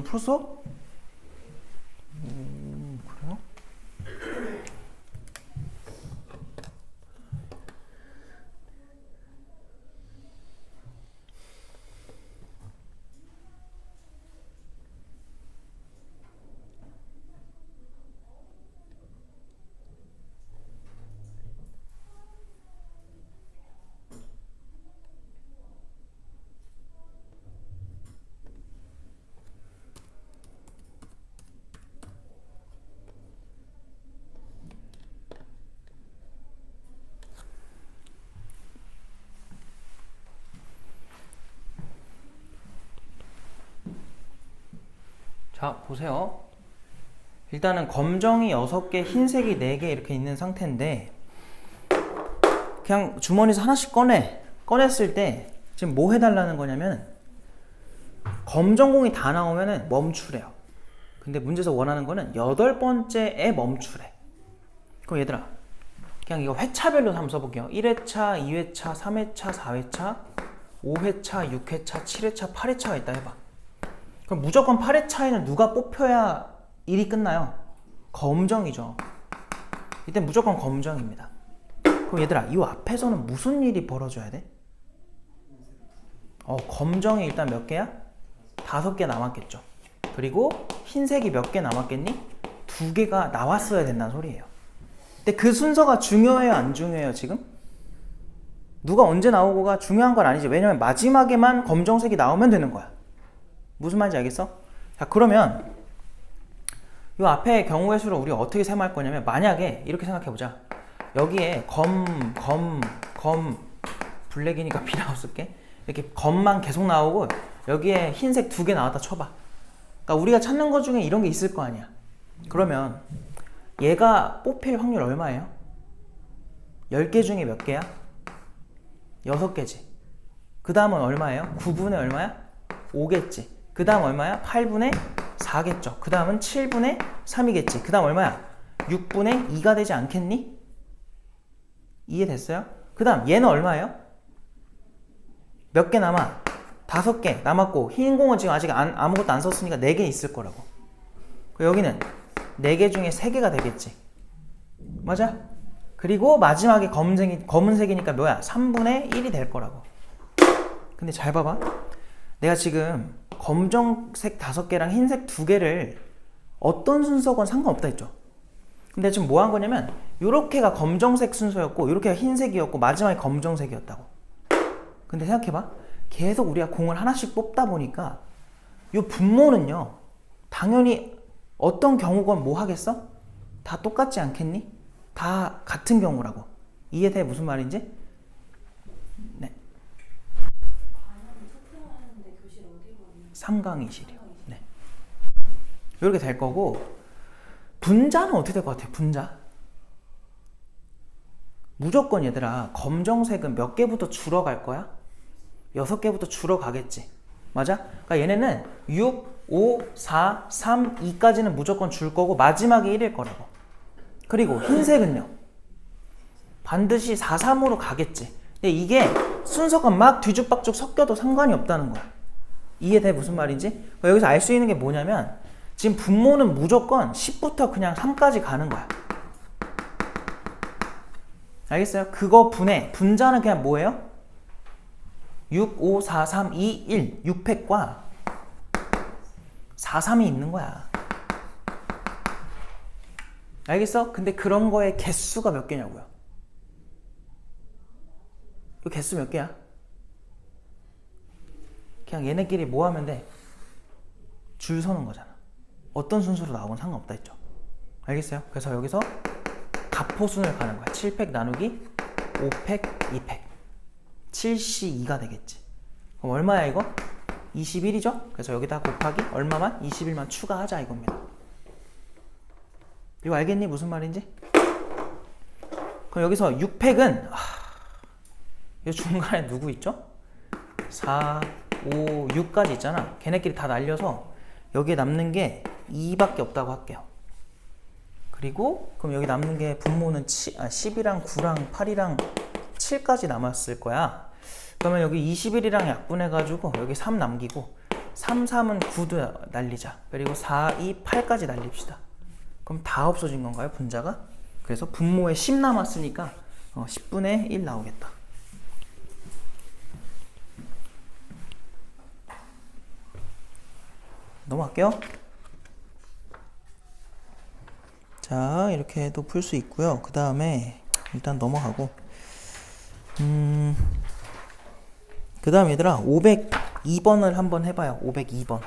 풀었어? 그래요? 자, 보세요. 일단은 검정이 6개, 흰색이 4개 이렇게 있는 상태인데 그냥 주머니에서 하나씩 꺼냈을 때 지금 뭐 해달라는 거냐면 검정공이 다 나오면은 멈추래요. 근데 문제에서 원하는 거는 8번째에 멈추래. 그럼 얘들아 그냥 이거 회차별로 한번 써볼게요. 1회차, 2회차, 3회차, 4회차, 5회차, 6회차, 7회차, 8회차가 있다 해봐. 그럼 무조건 8회차에는 누가 뽑혀야 일이 끝나요? 검정이죠. 이때 무조건 검정입니다. 그럼 얘들아 이 앞에서는 무슨 일이 벌어져야 돼? 검정이 일단 몇 개야? 5개 남았겠죠. 그리고 흰색이 몇 개 남았겠니? 2개가 나왔어야 된다는 소리예요. 근데 그 순서가 중요해요, 안 중요해요, 지금? 누가 언제 나오고가 중요한 건 아니지. 왜냐면 마지막에만 검정색이 나오면 되는 거야. 무슨 말인지 알겠어? 자, 그러면 이 앞에 경우의 수를 우리가 어떻게 셈할 거냐면 만약에 이렇게 생각해 보자. 여기에 블랙이니까 비나오 쓸게. 이렇게 검만 계속 나오고 여기에 흰색 2개 나왔다 쳐봐. 그러니까 우리가 찾는 것 중에 이런 게 있을 거 아니야. 그러면 얘가 뽑힐 확률 얼마예요? 10개 중에 몇 개야? 6개지. 그 다음은 얼마예요? 9분의 얼마야? 5겠지. 그 다음 얼마야? 8분의 4겠죠. 그 다음은 7분의 3이겠지. 그 다음 얼마야? 6분의 2가 되지 않겠니? 이해됐어요? 그 다음 얘는 얼마예요? 몇 개 남아? 5개 남았고 흰 공은 지금 아직 아무것도 안 썼으니까 4개 있을 거라고. 여기는 4개 중에 3개가 되겠지. 맞아? 그리고 마지막에 검은색이니까 뭐야? 3분의 1이 될 거라고. 근데 잘 봐봐. 내가 지금 검정색 5개랑 흰색 2개를 어떤 순서건 상관없다 했죠. 근데 지금 뭐 한 거냐면 요렇게가 검정색 순서였고 요렇게가 흰색이었고 마지막에 검정색이었다고. 근데 생각해봐. 계속 우리가 공을 하나씩 뽑다 보니까 요 분모는요 당연히 어떤 경우건 뭐 하겠어? 다 똑같지 않겠니? 다 같은 경우라고. 이해돼? 무슨 말인지? 네. 3강의실이요. 네. 이렇게 될 거고 분자는 어떻게 될 것 같아? 분자 무조건 얘들아 검정색은 몇 개부터 줄어갈 거야? 6개부터 줄어가겠지. 맞아? 그러니까 얘네는 6, 5, 4, 3, 2까지는 무조건 줄 거고 마지막에 1일 거라고. 그리고 흰색은요 반드시 4, 3으로 가겠지. 근데 이게 순서가 막 뒤죽박죽 섞여도 상관이 없다는 거야. 이해돼? 무슨 말인지? 여기서 알 수 있는 게 뭐냐면 지금 분모는 무조건 10부터 그냥 3까지 가는 거야. 알겠어요? 그거 분자는 그냥 뭐예요? 6, 5, 4, 3, 2, 1 6팩과 4, 3이 있는 거야. 알겠어? 근데 그런 거의 개수가 몇 개냐고요? 그 개수 몇 개야? 그냥 얘네끼리 뭐 하면 돼? 줄 서는 거잖아. 어떤 순서로 나오건 상관없다 했죠. 알겠어요? 그래서 여기서 갑호순을 가는 거야. 7팩 나누기 5팩 2팩 7C2가 되겠지. 그럼 얼마야 이거? 21이죠? 그래서 여기다 곱하기 얼마만? 21만 추가하자 이겁니다. 이거 알겠니? 무슨 말인지? 그럼 여기서 6팩은 이 중간에 누구 있죠? 4, 5, 6까지 있잖아. 걔네끼리 다 날려서 여기에 남는 게 2밖에 없다고 할게요. 그리고 그럼 여기 남는 게 분모는 10이랑 9랑 8이랑 7까지 남았을 거야. 그러면 여기 21이랑 약분해가지고 여기 3 남기고 3, 3은 9도 날리자. 그리고 4, 2, 8까지 날립시다. 그럼 다 없어진 건가요, 분자가? 그래서 분모에 10 남았으니까 10분의 1 나오겠다. 넘어갈게요. 자, 이렇게도 풀 수 있고요. 그 다음에 일단 넘어가고 그 다음 얘들아 502번을 한번 해봐요. 502번.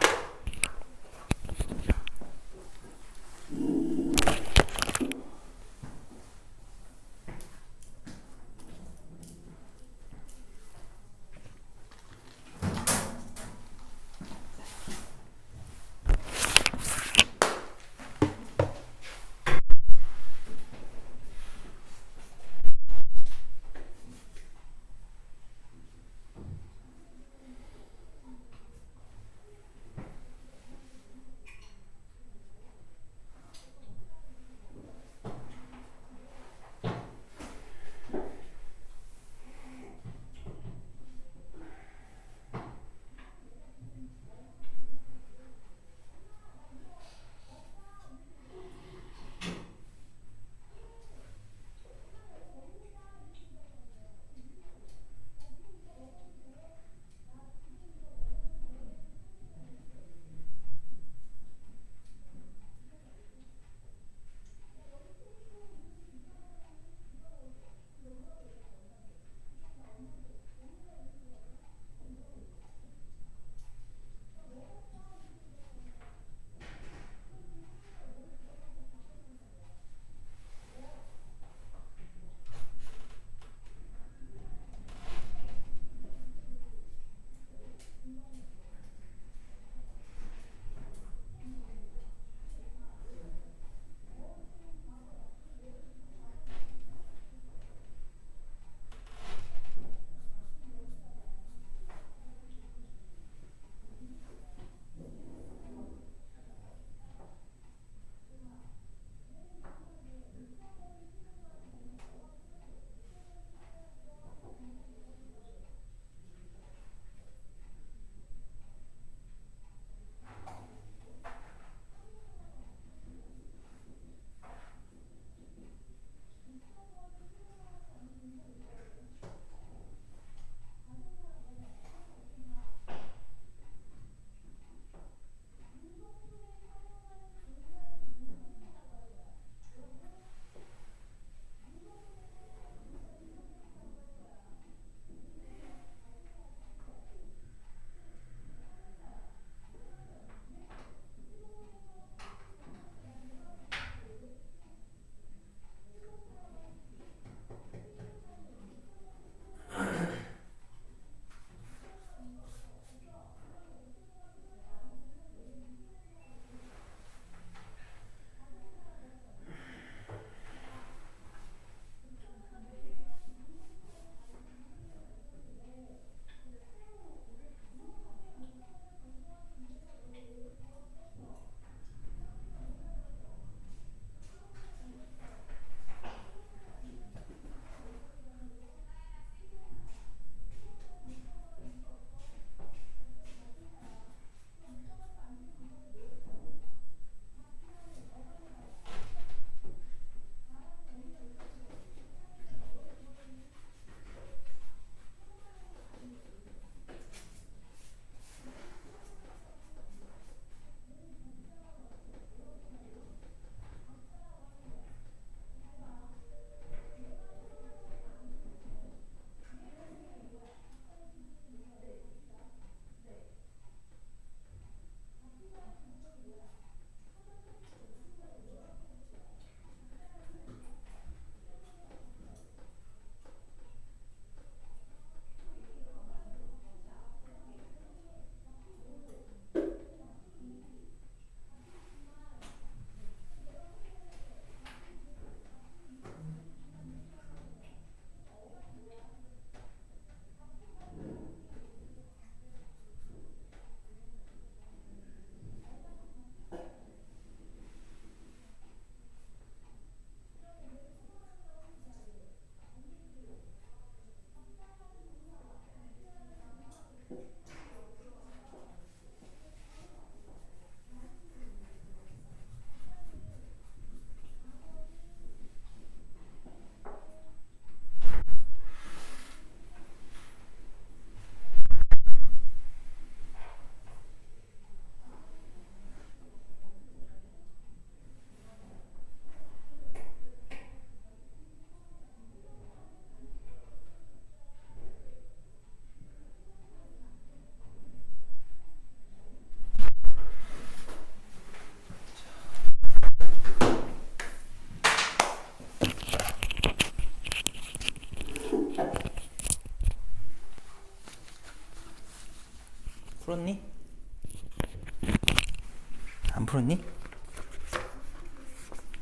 풀었니?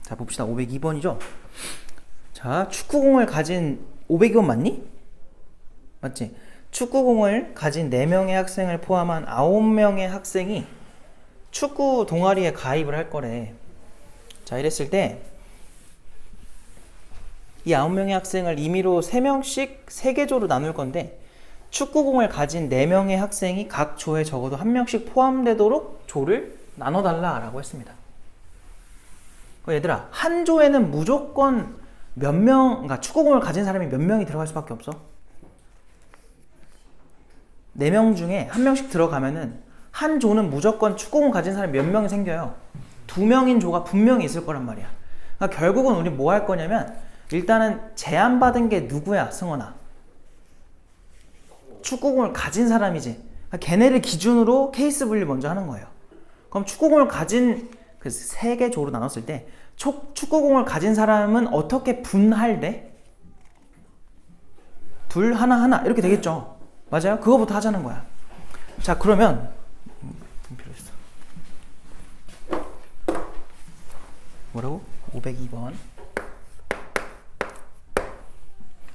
자, 봅시다. 502번이죠? 자, 축구공을 가진 502번 맞니? 맞지? 축구공을 가진 4명의 학생을 포함한 9명의 학생이 축구 동아리에 가입을 할 거래. 자, 이랬을 때 이 9명의 학생을 임의로 3명씩 3개 조로 나눌 건데 축구공을 가진 4명의 학생이 각 조에 적어도 1명씩 포함되도록 조를 나눠달라 라고 했습니다. 얘들아, 한 조에는 무조건 몇 명, 그러니까 축구공을 가진 사람이 몇 명이 들어갈 수밖에 없어. 4명 중에 1명씩 들어가면은 한 조는 무조건 축구공 가진 사람이 몇 명이 생겨요. 2명인 조가 분명히 있을 거란 말이야. 그러니까 결국은 우리 뭐 할 거냐면 일단은 제안받은 게 누구야, 승원아? 축구공을 가진 사람이지. 그러니까 걔네를 기준으로 케이스 분리 먼저 하는 거예요. 그럼 축구공을 가진 그 3개 조로 나눴을 때 축구공을 가진 사람은 어떻게 분할돼? 둘, 하나 이렇게 되겠죠. 맞아요? 그거부터 하자는 거야. 자, 그러면 필요했어. 뭐라고? 502번.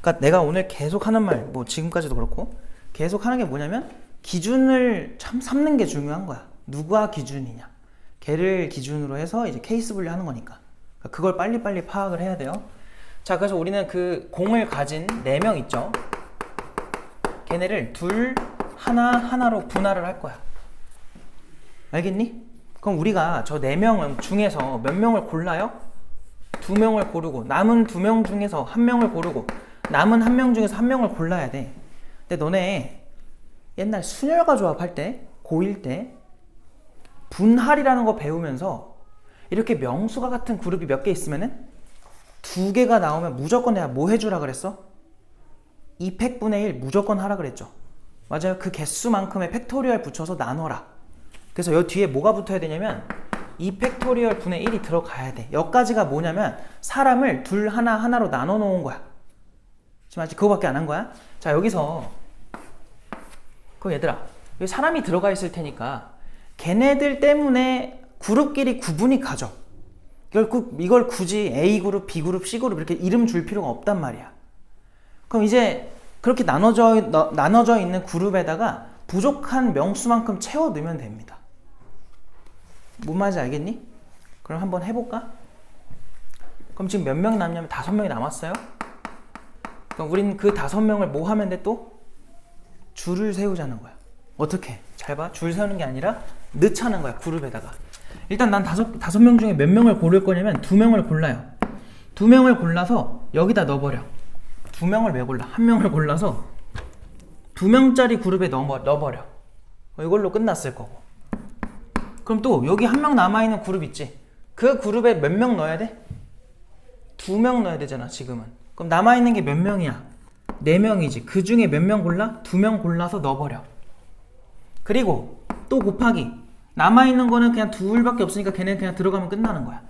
그러니까 내가 오늘 계속 하는 말, 뭐 지금까지도 그렇고 계속 하는 게 뭐냐면 기준을 참 삼는 게 중요한 거야. 누가 기준이냐? 걔를 기준으로 해서 이제 케이스 분리하는 거니까. 그러니까 그걸 빨리빨리 파악을 해야 돼요. 자, 그래서 우리는 그 공을 가진 4명 있죠? 걔네를 둘, 하나로 분할을 할 거야. 알겠니? 그럼 우리가 저 4명 중에서 몇 명을 골라요? 2명을 고르고 남은 2명 중에서 1명을 고르고 남은 1명 중에서 1명을 골라야 돼. 근데 너네 옛날 순열과 조합할 때 고1 때 분할이라는 거 배우면서 이렇게 명수가 같은 그룹이 몇 개 있으면은 2개가 나오면 무조건 내가 뭐 해주라 그랬어? 2팩분의 1 무조건 하라 그랬죠. 맞아요. 그 개수만큼의 팩토리얼 붙여서 나눠라. 그래서 여기 뒤에 뭐가 붙어야 되냐면 2팩토리얼 분의 1이 들어가야 돼. 여기까지가 뭐냐면 사람을 둘, 하나로 나눠 놓은 거야. 지금 아직 그거밖에 안 한 거야? 자, 여기서 그럼 얘들아, 여기 사람이 들어가 있을 테니까 걔네들 때문에 그룹끼리 구분이 가죠. 이걸 굳이 A그룹, B그룹, C그룹 이렇게 이름 줄 필요가 없단 말이야. 그럼 이제 그렇게 나눠져 있는 그룹에다가 부족한 명수만큼 채워 넣으면 됩니다. 뭔 말인지 알겠니? 그럼 한번 해볼까? 그럼 지금 몇 명 남냐면 5명이 남았어요. 그럼 우린 그 5명을 뭐 하면 돼 또? 줄을 세우자는 거야. 어떻게? 잘 봐. 줄 세우는 게 아니라 넣자는 거야, 그룹에다가. 일단 난 5명 중에 몇 명을 고를 거냐면 2명을 골라요. 2명을 골라서 여기다 넣어버려. 2명을 왜 골라? 1명을 골라서 2명짜리 그룹에 넣어버려. 이걸로 끝났을 거고. 그럼 또 여기 1명 남아있는 그룹 있지? 그 그룹에 몇 명 넣어야 돼? 2명 넣어야 되잖아, 지금은. 그럼 남아있는 게 몇 명이야? 4명이지. 그 중에 몇 명 골라? 2명 골라서 넣어버려. 그리고 또 곱하기. 남아있는 거는 그냥 둘밖에 없으니까 걔네는 그냥 들어가면 끝나는 거야.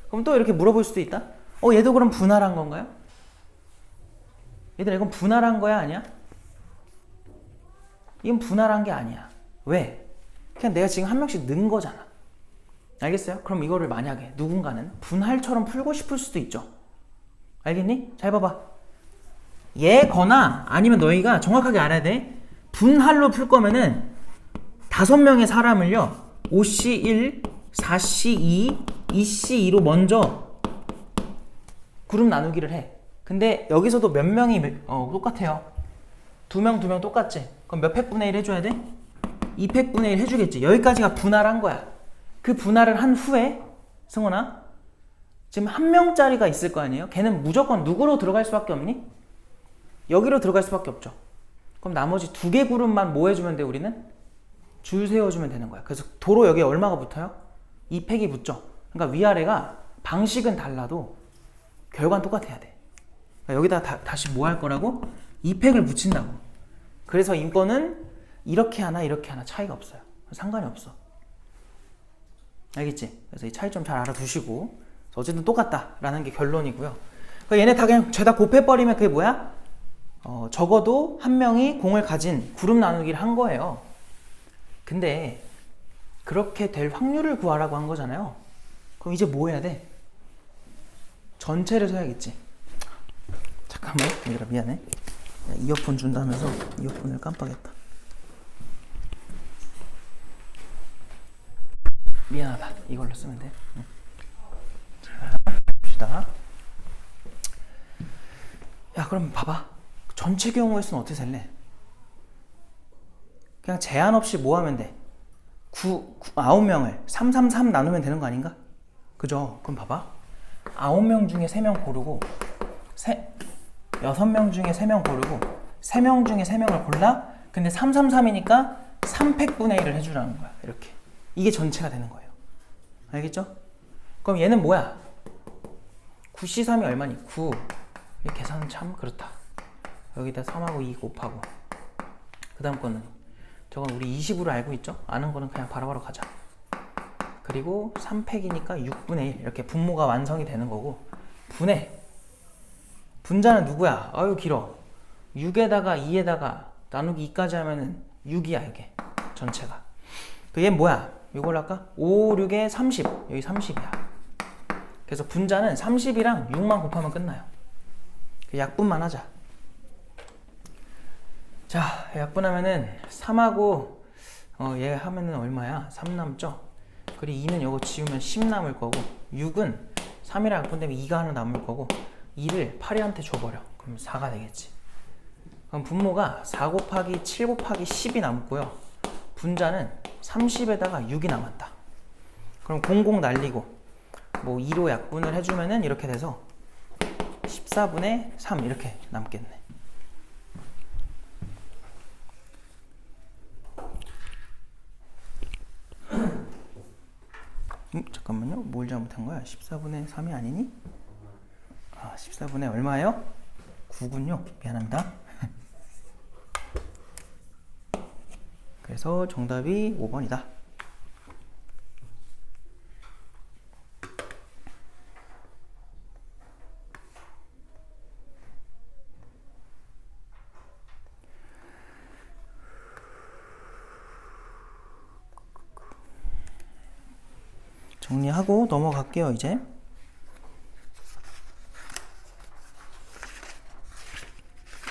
그럼 또 이렇게 물어볼 수도 있다. 얘도 그럼 분할한 건가요? 얘들아, 이건 분할한 거야, 아니야? 이건 분할한 게 아니야. 왜? 그냥 내가 지금 1명씩 넣은 거잖아. 알겠어요? 그럼 이거를 만약에 누군가는 분할처럼 풀고 싶을 수도 있죠. 알겠니? 잘 봐봐. 얘거나 아니면 너희가 정확하게 알아야 돼. 분할로 풀 거면은 5명의 사람을요 5C1, 4C2, 2C2로 먼저 그룹 나누기를 해. 근데 여기서도 몇 명이 똑같아요. 2명 똑같지? 그럼 몇 팩분의 1 해줘야 돼? 2팩분의 1 해주겠지. 여기까지가 분할한 거야. 그 분할을 한 후에 승원아, 지금 1명짜리가 있을 거 아니에요? 걔는 무조건 누구로 들어갈 수밖에 없니? 여기로 들어갈 수밖에 없죠. 그럼 나머지 2개 그룹만 뭐 해주면 돼, 우리는? 줄 세워주면 되는 거야. 그래서 도로 여기에 얼마가 붙어요? 2팩이 붙죠. 그러니까 위아래가 방식은 달라도 결과는 똑같아야 돼. 그러니까 여기다 다시 뭐 할 거라고? 2팩을 붙인다고. 그래서 인권은 이렇게 하나 이렇게 하나 차이가 없어요. 상관이 없어. 알겠지? 그래서 이 차이 좀 잘 알아두시고, 어쨌든 똑같다라는 게 결론이고요. 그러니까 얘네 다 그냥 죄다 곱해버리면 그게 뭐야? 적어도 1명이 공을 가진 그룹 나누기를 한 거예요. 근데 그렇게 될 확률을 구하라고 한 거잖아요. 그럼 이제 뭐 해야 돼? 전체를 써야겠지. 잠깐만, 얘들아 미안해. 야, 이어폰 준다면서 이어폰을 깜빡했다. 미안하다. 이걸로 쓰면 돼. 응. 자, 봅시다. 야, 그럼 봐봐. 전체 경우의 수는 어떻게 셀래? 그냥 제한 없이 뭐 하면 돼? 9명을 3 나누면 되는 거 아닌가? 그죠? 그럼 봐봐. 9명 중에 3명 고르고 6명 중에 3명 고르고 3명 중에 3명을 골라. 근데 3이니까 3팩분의 1을 해주라는 거야. 이렇게. 이게 전체가 되는 거예요. 알겠죠? 그럼 얘는 뭐야? 9C3이 얼마니? 9. 이 계산은 참 그렇다. 여기다 3하고 2 곱하고 그 다음 거는 저건 우리 20으로 알고 있죠? 아는 거는 그냥 바로바로 가자. 그리고 3팩이니까 6분의 1 이렇게 분모가 완성이 되는 거고, 분자는 누구야? 아유 길어. 6에다가 2에다가 나누기 2까지 하면은 6이야 이게 전체가. 그 얘 뭐야? 이걸 할까? 5, 6에 30 여기 30이야. 그래서 분자는 30이랑 6만 곱하면 끝나요. 약분만 하자. 자, 약분하면은 3하고 얘 하면은 얼마야? 3 남죠? 그리고 2는 요거 지우면 10 남을 거고, 6은 3이랑 약분되면 2가 하나 남을 거고, 2를 8이한테 줘버려. 그럼 4가 되겠지. 그럼 분모가 4 곱하기 7 곱하기 10이 남고요. 분자는 30에다가 6이 남았다. 그럼 00 날리고 뭐 2로 약분을 해주면은 이렇게 돼서 14분의 3 이렇게 남겠네. 잠깐만요. 뭘 잘못한 거야? 14분의 3이 아니니? 아, 14분의 얼마예요? 9군요. 미안합니다. 그래서 정답이 5번이다. 정리하고 넘어갈게요. 이제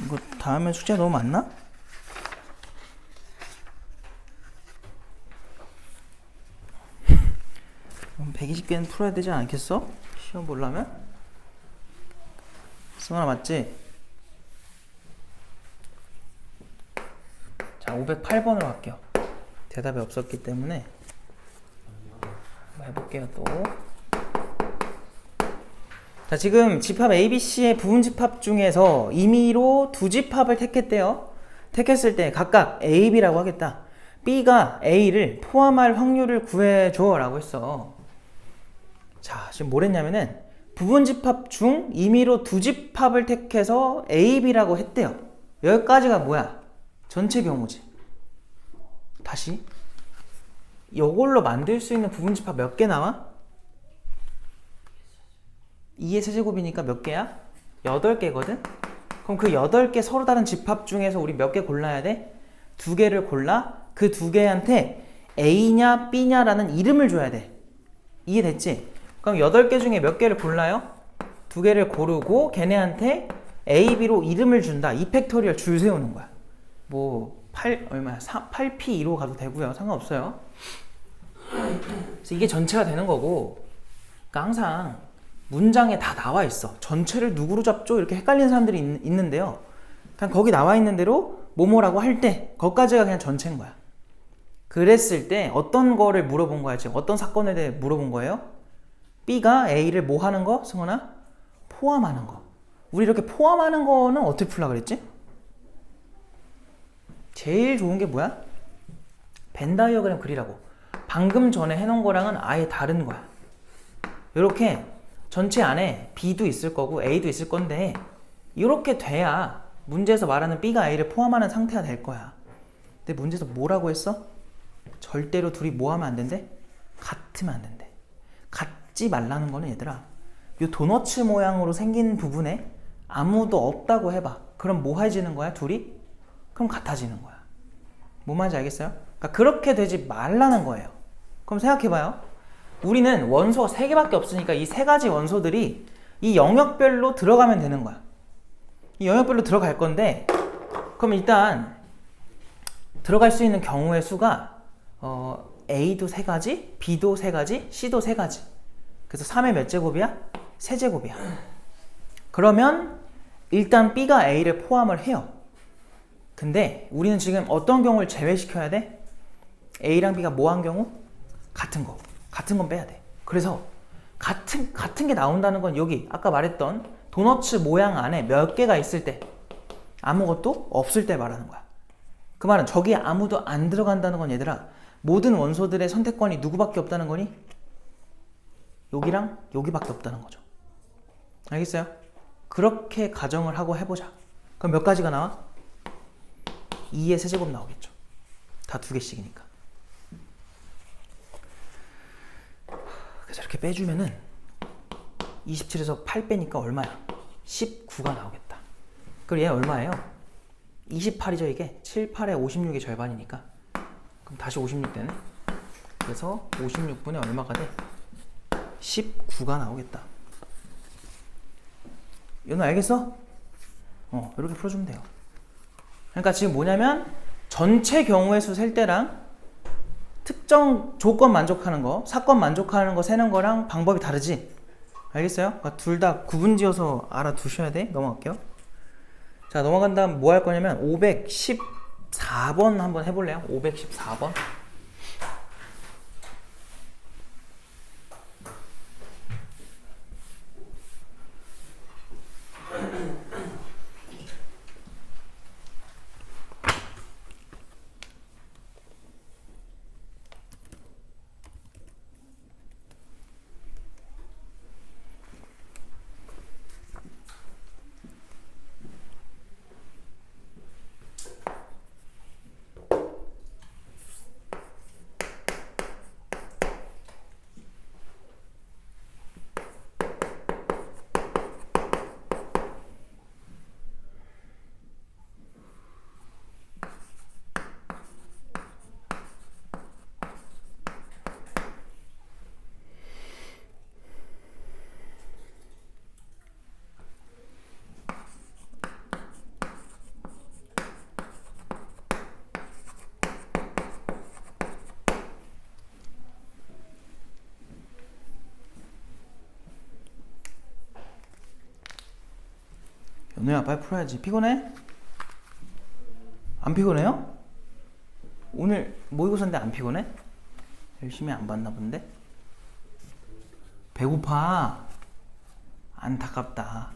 이거 다음에 숙제 너무 많나? 120개는 풀어야 되지 않겠어? 시험 보려면? 승환아 맞지? 자, 508번으로 갈게요. 대답이 없었기 때문에 해볼게요. 또. 자, 지금 집합 ABC의 부분 집합 중에서 임의로 두 집합을 택했대요. 택했을 때 각각 A, B라고 하겠다. B가 A를 포함할 확률을 구해줘 라고 했어. 자, 지금 뭘 했냐면은 부분 집합 중 임의로 두 집합을 택해서 A, B라고 했대요. 여기까지가 뭐야? 전체 경우지. 다시 이걸로 만들 수 있는 부분 집합 몇 개 나와? 2의 세제곱이니까 몇 개야? 8개거든? 그럼 그 8개 서로 다른 집합 중에서 우리 몇 개 골라야 돼? 2개를 골라 그 2개한테 A냐 B냐라는 이름을 줘야 돼. 이해됐지? 그럼 8개 중에 몇 개를 골라요? 2개를 고르고 걔네한테 A, B로 이름을 준다. 이 팩토리얼 줄 세우는 거야. 뭐 8P2로 가도 되고요. 상관없어요. 그래서 이게 전체가 되는 거고, 그러니까 항상 문장에 다 나와 있어. 전체를 누구로 잡죠? 이렇게 헷갈리는 사람들이 있는데요. 그냥 거기 나와 있는 대로 뭐뭐라고 할 때 거기까지가 그냥 전체인 거야. 그랬을 때 어떤 거를 물어본 거야? 지금 어떤 사건에 대해 물어본 거예요? B가 A를 뭐 하는 거? 승원아? 포함하는 거. 우리 이렇게 포함하는 거는 어떻게 풀라 그랬지? 제일 좋은 게 뭐야? 벤 다이어그램 그리라고. 방금 전에 해놓은 거랑은 아예 다른 거야. 이렇게 전체 안에 B도 있을 거고 A도 있을 건데, 이렇게 돼야 문제에서 말하는 B가 A를 포함하는 상태가 될 거야. 근데 문제에서 뭐라고 했어? 절대로 둘이 뭐 하면 안 된대? 같으면 안 된대. 같지 말라는 거는 얘들아, 이 도너츠 모양으로 생긴 부분에 아무도 없다고 해봐. 그럼 뭐 해지는 거야? 둘이? 그럼 같아지는 거야. 뭐 말인지 알겠어요? 그러니까 그렇게 되지 말라는 거예요. 그럼 생각해봐요. 우리는 원소가 3개밖에 없으니까 이 3가지 원소들이 이 영역별로 들어가면 되는 거야. 이 영역별로 들어갈 건데, 그럼 일단 들어갈 수 있는 경우의 수가 A도 3가지, B도 3가지, C도 3가지. 그래서 3의 몇 제곱이야? 3제곱이야. 그러면 일단 B가 A를 포함을 해요. 근데 우리는 지금 어떤 경우를 제외시켜야 돼? A랑 B가 뭐 한 경우? 같은 건 빼야 돼. 그래서 같은 게 나온다는 건 여기 아까 말했던 도너츠 모양 안에 몇 개가 있을 때, 아무것도 없을 때 말하는 거야. 그 말은 저기에 아무도 안 들어간다는 건 얘들아, 모든 원소들의 선택권이 누구밖에 없다는 거니? 여기랑 여기밖에 없다는 거죠. 알겠어요? 그렇게 가정을 하고 해보자. 그럼 몇 가지가 나와? 2의 세제곱 나오겠죠. 다 2개씩이니까. 그래서 이렇게 빼주면은 27에서 8 빼니까 얼마야? 19가 나오겠다. 그럼 얘 얼마예요? 28이죠 이게? 7, 8에 56의 절반이니까. 그럼 다시 56 되네. 그래서 56분의 얼마가 돼? 19가 나오겠다. 이거 알겠어? 이렇게 풀어주면 돼요. 그러니까 지금 뭐냐면 전체 경우의 수 셀 때랑 특정 조건 만족하는 거, 사건 만족하는 거 세는 거랑 방법이 다르지? 알겠어요? 그러니까 둘 다 구분 지어서 알아두셔야 돼. 넘어갈게요. 자, 넘어간 다음 뭐 할 거냐면 514번 한번 해볼래요? 514번. 연우야, 빨리 풀어야지. 피곤해? 안 피곤해요? 오늘 모의고사인데 안 피곤해? 열심히 안 봤나 본데? 배고파. 안타깝다.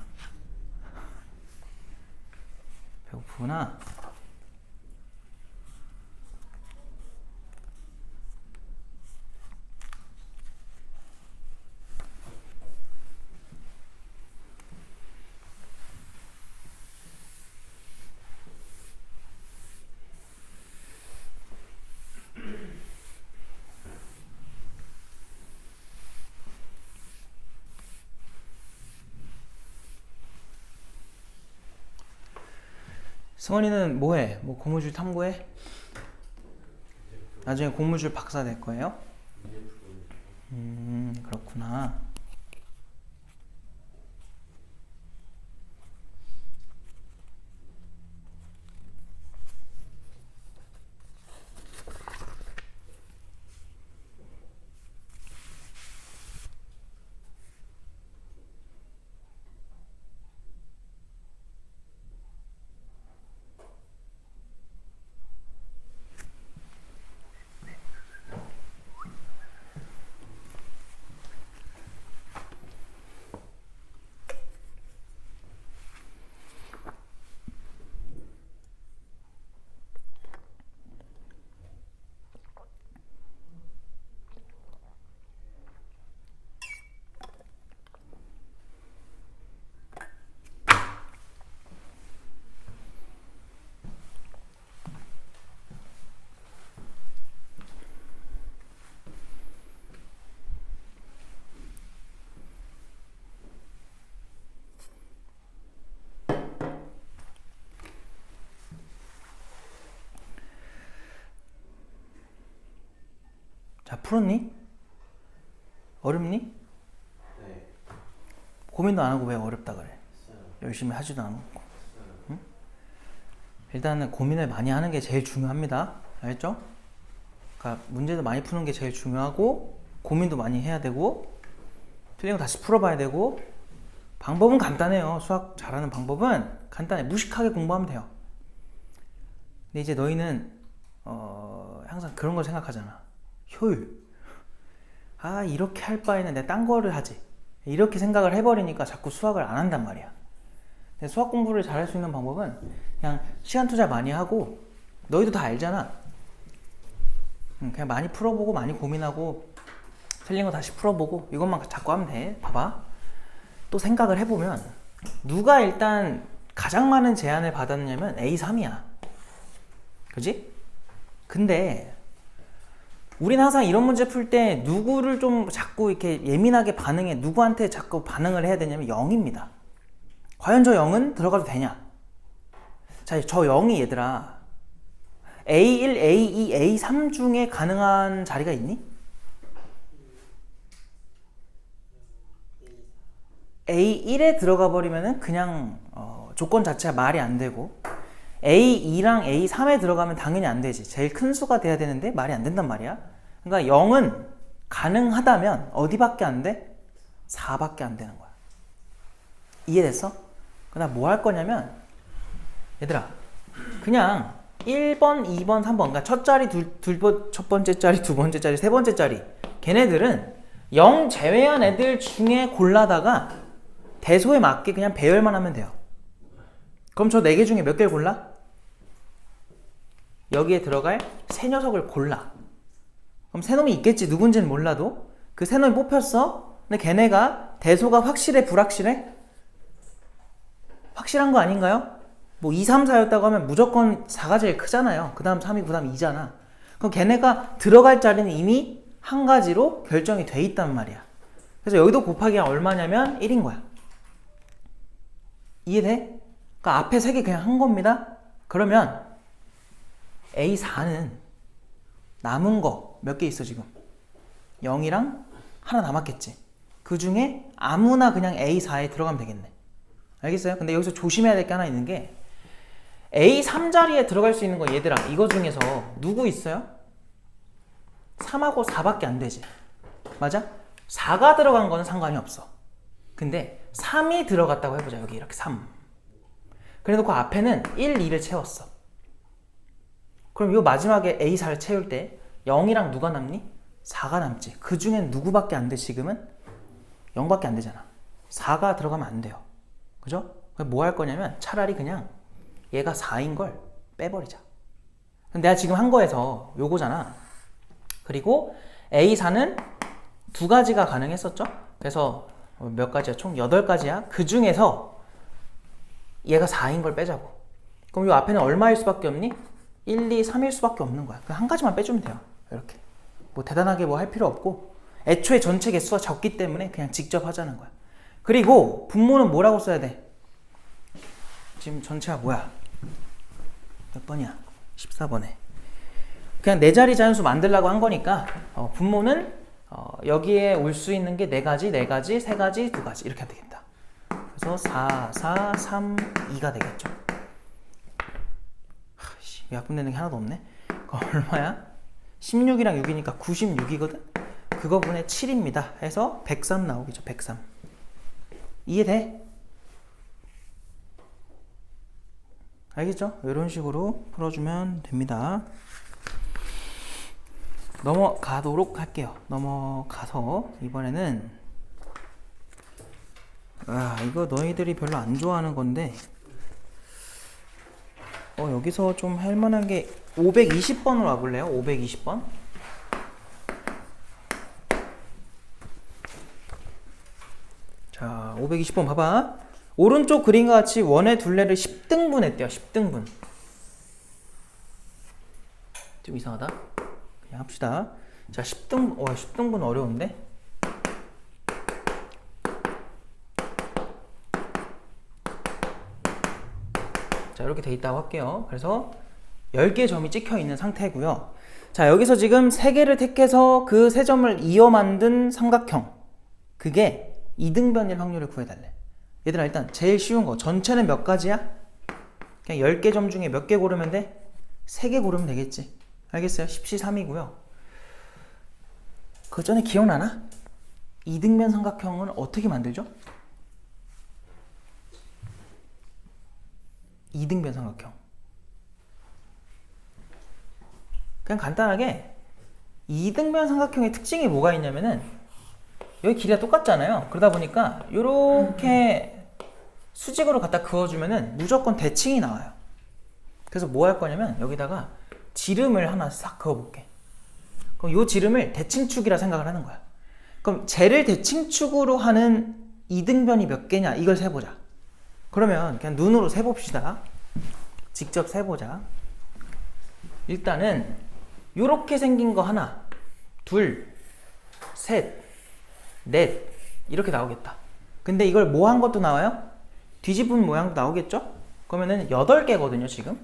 배고프구나. 승원이는 뭐해? 뭐 고무줄 탐구해? 나중에 고무줄 박사 될 거예요? 그렇구나. 풀었니? 어렵니? 네. 고민도 안 하고 왜 어렵다 그래? 있어요. 열심히 하지도 않고. 있어요. 응? 일단은 고민을 많이 하는 게 제일 중요합니다. 알죠? 그러니까 문제도 많이 푸는 게 제일 중요하고 고민도 많이 해야 되고 틀린 거 다시 풀어봐야 되고 방법은 간단해요. 수학 잘하는 방법은 간단해. 무식하게 공부하면 돼요. 근데 이제 너희는 항상 그런 걸 생각하잖아. 효율. 아, 이렇게 할 바에는 내가 딴 거를 하지. 이렇게 생각을 해버리니까 자꾸 수학을 안 한단 말이야. 근데 수학 공부를 잘할 수 있는 방법은 그냥 시간 투자 많이 하고 너희도 다 알잖아. 그냥 많이 풀어보고 많이 고민하고 틀린 거 다시 풀어보고 이것만 자꾸 하면 돼. 봐봐. 또 생각을 해보면 누가 일단 가장 많은 제안을 받았냐면 A3이야. 그지? 근데 우리는 항상 이런 문제 풀 때 누구를 좀 자꾸 이렇게 예민하게 반응해, 누구한테 자꾸 반응을 해야 되냐면 0입니다. 과연 저 0은 들어가도 되냐? 자, 저 0이 얘들아 A1, A2, A3 중에 가능한 자리가 있니? A1에 들어가 버리면은 그냥 조건 자체가 말이 안 되고 A2랑 A3에 들어가면 당연히 안 되지. 제일 큰 수가 돼야 되는데 말이 안 된단 말이야. 그러니까 0은 가능하다면 어디밖에 안 돼? 4밖에 안 되는 거야. 이해됐어? 그다음 뭐 할 거냐면 얘들아 그냥 1번, 2번, 3번 그러니까 첫 자리, 첫 번째 자리, 두 번째 자리, 세 번째 자리 걔네들은 0 제외한 애들 중에 골라다가 대소에 맞게 그냥 배열만 하면 돼요. 그럼 저 4개 중에 몇 개를 골라? 여기에 들어갈 세 녀석을 골라. 그럼 세 놈이 있겠지. 누군지는 몰라도 그 세 놈이 뽑혔어. 근데 걔네가 대소가 확실해? 불확실해? 확실한 거 아닌가요? 뭐 2, 3, 4였다고 하면 무조건 4가 제일 크잖아요. 그 다음 3이 그 다음 2잖아. 그럼 걔네가 들어갈 자리는 이미 한 가지로 결정이 돼 있단 말이야. 그래서 여기도 곱하기가 얼마냐면 1인 거야. 이해돼? 그러니까 앞에 3개 그냥 한 겁니다. 그러면 A4는 남은 거 몇 개 있어 지금? 0이랑 하나 남았겠지. 그 중에 아무나 그냥 A4에 들어가면 되겠네. 알겠어요? 근데 여기서 조심해야 될 게 하나 있는 게 A3 자리에 들어갈 수 있는 거 얘들아 이거 중에서 누구 있어요? 3하고 4밖에 안 되지. 맞아? 4가 들어간 거는 상관이 없어. 근데 3이 들어갔다고 해보자. 여기 이렇게 3. 그래놓고 앞에는 1, 2를 채웠어. 그럼 이 마지막에 A4를 채울 때 0이랑 누가 남니? 4가 남지. 그 중엔 누구밖에 안 돼 지금은? 0밖에 안 되잖아. 4가 들어가면 안 돼요. 그죠? 뭐 할 거냐면 차라리 그냥 얘가 4인 걸 빼버리자. 내가 지금 한 거에서 요거잖아. 그리고 A4는 두 가지가 가능했었죠? 그래서 몇 가지야? 총 8가지야? 그 중에서 얘가 4인 걸 빼자고. 그럼 요 앞에는 얼마일 수밖에 없니? 1, 2, 3일 수밖에 없는 거야. 한 가지만 빼주면 돼요. 이렇게. 뭐 대단하게 뭐 할 필요 없고 애초에 전체 개수가 적기 때문에 그냥 직접 하자는 거야. 그리고 분모는 뭐라고 써야 돼? 지금 전체가 뭐야? 몇 번이야? 14번에. 그냥 네 자리 자연수 만들려고 한 거니까 분모는 여기에 올 수 있는 게 4가지, 4가지, 3가지, 2가지 이렇게 하면 되겠다. 그래서 4, 4, 3, 2가 되겠죠. 약분되는 게 하나도 없네. 얼마야? 16이랑 6이니까 96이거든? 그거 분의 7입니다. 해서 103 나오겠죠. 103. 이해돼? 알겠죠? 이런 식으로 풀어주면 됩니다. 넘어가도록 할게요. 넘어가서 이번에는 이거 너희들이 별로 안 좋아하는 건데 여기서 좀 할만한 게 520번으로 와볼래요? 520번. 자, 520번 봐봐. 오른쪽 그림과 같이 원의 둘레를 10등분 했대요. 10등분. 좀 이상하다. 그냥 합시다. 자, 10등분 어려운데? 자, 이렇게 돼 있다고 할게요. 그래서 10개 점이 찍혀 있는 상태고요. 자, 여기서 지금 3개를 택해서 그 3점을 이어 만든 삼각형, 그게 이등변일 확률을 구해달래. 얘들아, 일단 제일 쉬운 거, 전체는 몇 가지야? 그냥 10개 점 중에 몇 개 고르면 돼? 3개 고르면 되겠지. 알겠어요? 10C3이고요. 그 전에 기억나나? 이등변 삼각형은 어떻게 만들죠? 이등변 삼각형. 그냥 간단하게 이등변 삼각형의 특징이 뭐가 있냐면은 여기 길이가 똑같잖아요. 그러다 보니까 이렇게 수직으로 갖다 그어주면은 무조건 대칭이 나와요. 그래서 뭐 할 거냐면 여기다가 지름을 하나 싹 그어볼게. 그럼 이 지름을 대칭축이라 생각을 하는 거야. 그럼 쟤를 대칭축으로 하는 이등변이 몇 개냐 이걸 세보자. 그러면 그냥 눈으로 세봅시다. 직접 세보자. 일단은 요렇게 생긴 거 하나, 둘, 셋, 넷 이렇게 나오겠다. 근데 이걸 뭐 한 것도 나와요? 뒤집은 모양도 나오겠죠? 그러면은 8개거든요 지금.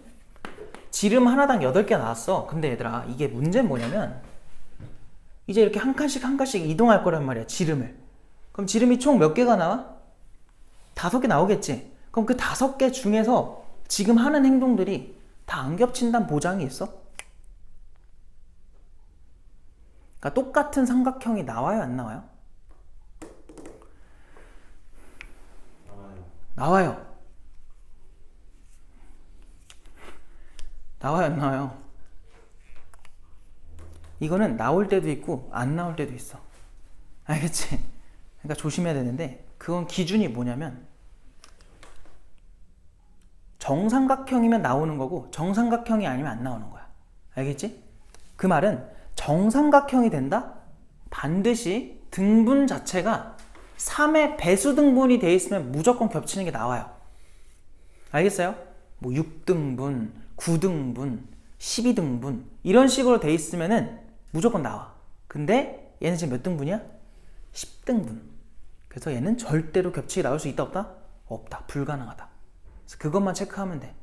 지름 하나당 8개 나왔어. 근데 얘들아, 이게 문제는 뭐냐면 이제 이렇게 한 칸씩 한 칸씩 이동할 거란 말이야, 지름을. 그럼 지름이 총 몇 개가 나와? 5개 나오겠지. 그럼 그 5개 중에서 지금 하는 행동들이 다 안 겹친다는 보장이 있어? 그러니까 똑같은 삼각형이 나와요, 안 나와요? 나와요. 나와요, 안 나와요? 이거는 나올 때도 있고 안 나올 때도 있어. 알겠지? 그러니까 조심해야 되는데, 그건 기준이 뭐냐면 정삼각형이면 나오는 거고 정삼각형이 아니면 안 나오는 거야. 알겠지? 그 말은 정삼각형이 된다? 반드시 등분 자체가 3의 배수 등분이 돼 있으면 무조건 겹치는 게 나와요. 알겠어요? 뭐 6등분, 9등분, 12등분 이런 식으로 돼 있으면은 무조건 나와. 근데 얘는 지금 몇 등분이야? 10등분. 그래서 얘는 절대로 겹치게 나올 수 있다 없다? 없다. 불가능하다. 그래서 그것만 체크하면 돼.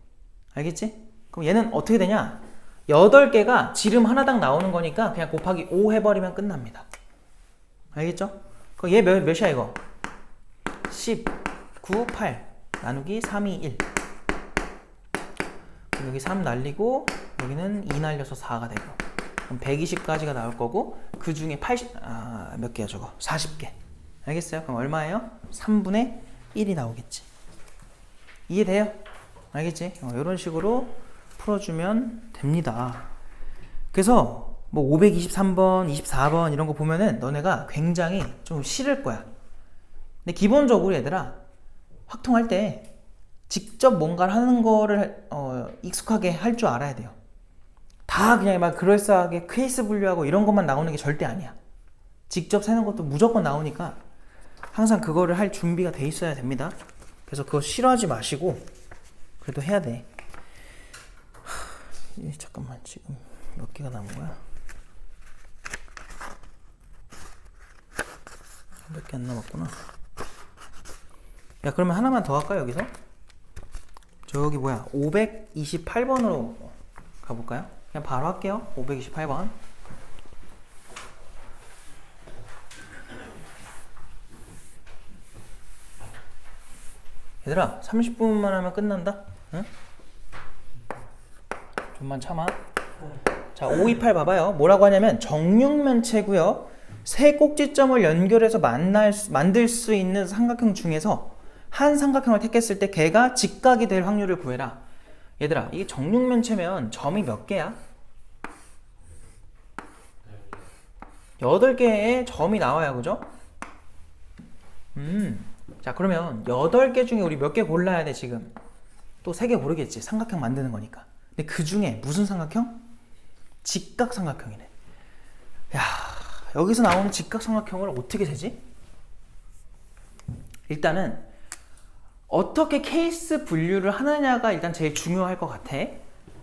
알겠지? 그럼 얘는 어떻게 되냐? 8개가 지름 하나당 나오는 거니까 그냥 곱하기 5 해버리면 끝납니다. 알겠죠? 그럼 얘 몇이야 이거? 10, 9, 8 나누기 3, 2, 1. 그럼 여기 3 날리고 여기는 2 날려서 4가 되고, 그럼 120까지가 나올 거고, 그 중에 80, 몇 개야 저거? 40개. 알겠어요? 그럼 얼마예요? 3분의 1이 나오겠지. 이해돼요? 알겠지? 이런 식으로 풀어주면 됩니다. 그래서 뭐 523번, 24번 이런 거 보면은 너네가 굉장히 좀 싫을 거야. 근데 기본적으로 얘들아, 확통할 때 직접 뭔가를 하는 거를 익숙하게 할 줄 알아야 돼요. 다 그냥 막 그럴싸하게 케이스 분류하고 이런 것만 나오는 게 절대 아니야. 직접 세는 것도 무조건 나오니까 항상 그거를 할 준비가 돼 있어야 됩니다. 그래서 그거 싫어하지 마시고 그래도 해야 돼. 잠깐만, 지금 몇 개가 남은 거야? 몇 개 안 남았구나. 야, 그러면 하나만 더 할까요, 여기서? 저기 뭐야, 528번으로 가볼까요? 그냥 바로 할게요. 528번. 얘들아, 30분만 하면 끝난다? 응? 좀만 참아. 자, 528 봐봐요. 뭐라고 하냐면 정육면체고요. 세 꼭지점을 연결해서 만들 수 있는 삼각형 중에서 한 삼각형을 택했을 때 걔가 직각이 될 확률을 구해라. 얘들아, 이게 정육면체면 점이 몇 개야? 8개의 점이 나와요, 그죠? 자, 그러면 8개 중에 우리 몇 개 골라야 돼, 지금? 또 3개 고르겠지. 삼각형 만드는 거니까. 근데 그 중에 무슨 삼각형? 직각삼각형이네. 야, 여기서 나오는 직각삼각형을 어떻게 세지? 일단은 어떻게 케이스 분류를 하느냐가 일단 제일 중요할 것 같아.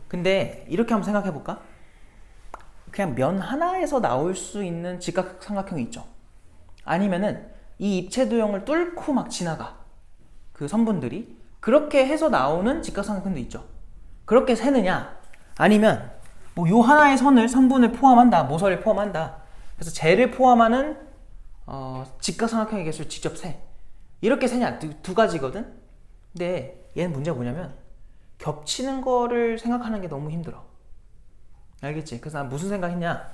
근데 이렇게 한번 생각해 볼까? 그냥 면 하나에서 나올 수 있는 직각삼각형이 있죠. 아니면은 이 입체도형을 뚫고 막 지나가, 그 선분들이. 그렇게 해서 나오는 직각삼각형도 있죠. 그렇게 세느냐, 아니면 뭐 요 하나의 선분을 포함한다, 모서리를 포함한다. 그래서 쟤를 포함하는 직각삼각형의 개수를 직접 세. 이렇게 세냐? 두 가지거든. 근데 얘는 문제가 뭐냐면 겹치는 거를 생각하는 게 너무 힘들어. 알겠지? 그래서 난 무슨 생각했냐?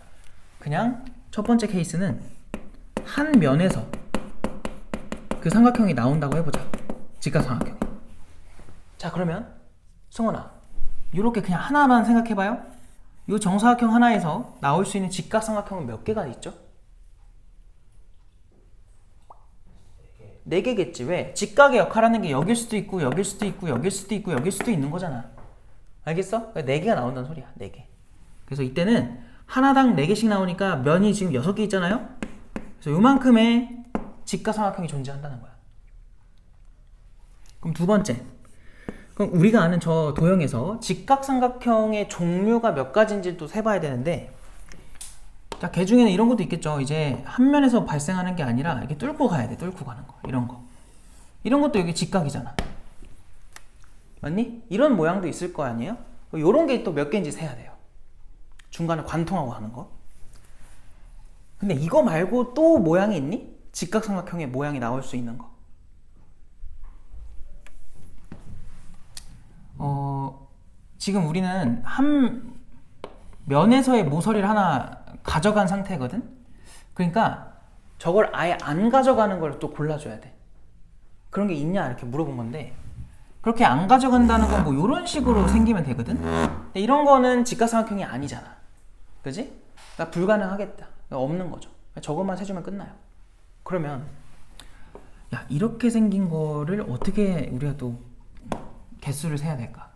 그냥 첫 번째 케이스는 한 면에서 그 삼각형이 나온다고 해보자. 직각삼각형이. 자, 그러면 승원아, 이렇게 그냥 하나만 생각해봐요. 이 정사각형 하나에서 나올 수 있는 직각삼각형은 몇 개가 있죠? 4개겠지. 왜? 직각의 역할하는 게 여길 수도 있고, 여길 수도 있고, 여길 수도 있고, 여길 수도 있는 거잖아. 알겠어? 4개가 나온다는 소리야. 4개. 그래서 이때는 하나당 4개씩 나오니까 면이 지금 6개 있잖아요? 그래서 요만큼의 직각삼각형이 존재한다는 거야. 그럼 두 번째. 그럼 우리가 아는 저 도형에서 직각삼각형의 종류가 몇 가지인지 또 세봐야 되는데, 자, 걔 중에는 이런 것도 있겠죠. 이제 한 면에서 발생하는 게 아니라 이렇게 뚫고 가야 돼. 뚫고 가는 거. 이런 거. 이런 것도 여기 직각이잖아. 맞니? 이런 모양도 있을 거 아니에요? 요런 게 또 몇 개인지 세야 돼요. 중간에 관통하고 하는 거. 근데 이거 말고 또 모양이 있니? 직각삼각형의 모양이 나올 수 있는 거. 지금 우리는 한 면에서의 모서리를 하나 가져간 상태거든? 그러니까 저걸 아예 안 가져가는 걸 또 골라줘야 돼. 그런 게 있냐? 이렇게 물어본 건데, 그렇게 안 가져간다는 건 뭐 이런 식으로 생기면 되거든? 근데 이런 거는 직각삼각형이 아니잖아. 그지? 그러니까 불가능하겠다. 없는 거죠. 저것만 세주면 끝나요. 그러면 야, 이렇게 생긴 거를 어떻게 우리가 또 개수를 세야 될까?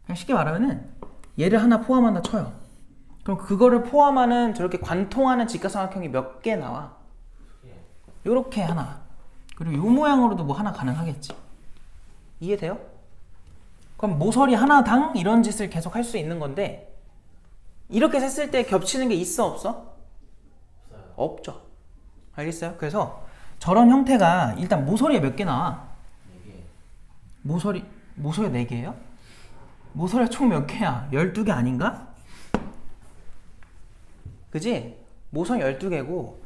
그냥 쉽게 말하면은 얘를 하나 포함한다 쳐요. 그럼 그거를 포함하는 저렇게 관통하는 직각삼각형이 몇 개 나와? 요렇게 하나. 그리고 요 모양으로도 뭐 하나 가능하겠지. 이해돼요? 그럼 모서리 하나당 이런 짓을 계속 할 수 있는 건데, 이렇게 셌을 때 겹치는 게 있어, 없어? 없죠. 알겠어요? 그래서 저런 형태가 일단 모서리에 몇 개 나와? 4개. 모서리 4개예요? 모서리가 총 몇 개야? 12개 아닌가? 그지? 모서리 12개고,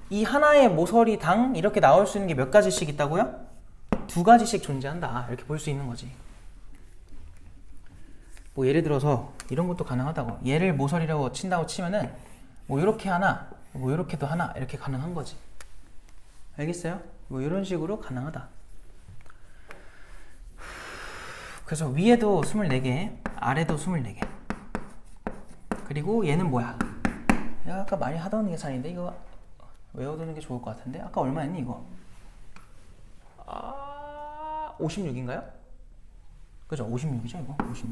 이 하나의 모서리당 이렇게 나올 수 있는 게 몇 가지씩 있다고요? 2가지씩 존재한다. 이렇게 볼 수 있는 거지. 뭐 예를 들어서 이런 것도 가능하다고. 얘를 모서리라고 친다고 치면은 뭐 이렇게 하나, 뭐 이렇게도 하나, 이렇게 가능한 거지. 알겠어요? 뭐 이런 식으로 가능하다. 그래서 위에도 24개, 아래도 24개. 그리고 얘는 뭐야? 내가 아까 많이 하던 계산인데 이거 외워두는 게 좋을 것 같은데? 아까 얼마 했니 이거? 56인가요? 그죠? 56이죠 이거? 56.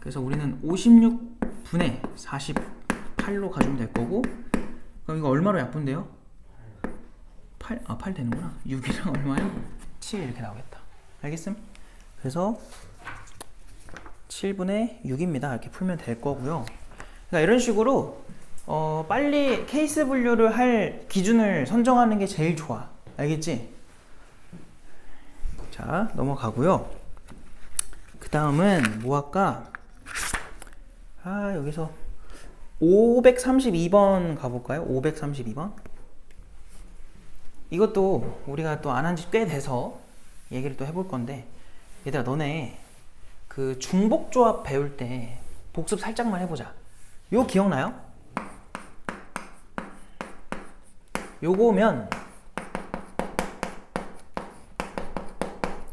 그래서 우리는 56분의 48로 가주면 될 거고, 그럼 이거 얼마로 약분돼요? 8 되는구나. 6이랑 얼마야? 7 이렇게 나오겠다. 알겠음? 그래서 7분의 6입니다. 이렇게 풀면 될 거고요. 그러니까 이런 식으로 빨리 케이스 분류를 할 기준을 선정하는 게 제일 좋아. 알겠지? 자, 넘어가고요. 그 다음은 뭐 할까? 여기서 532번 가볼까요? 532번. 이것도 우리가 또 안 한 지 꽤 돼서 얘기를 또 해볼 건데, 얘들아, 너네 그 중복조합 배울 때 복습 살짝만 해보자. 요 기억나요? 요거면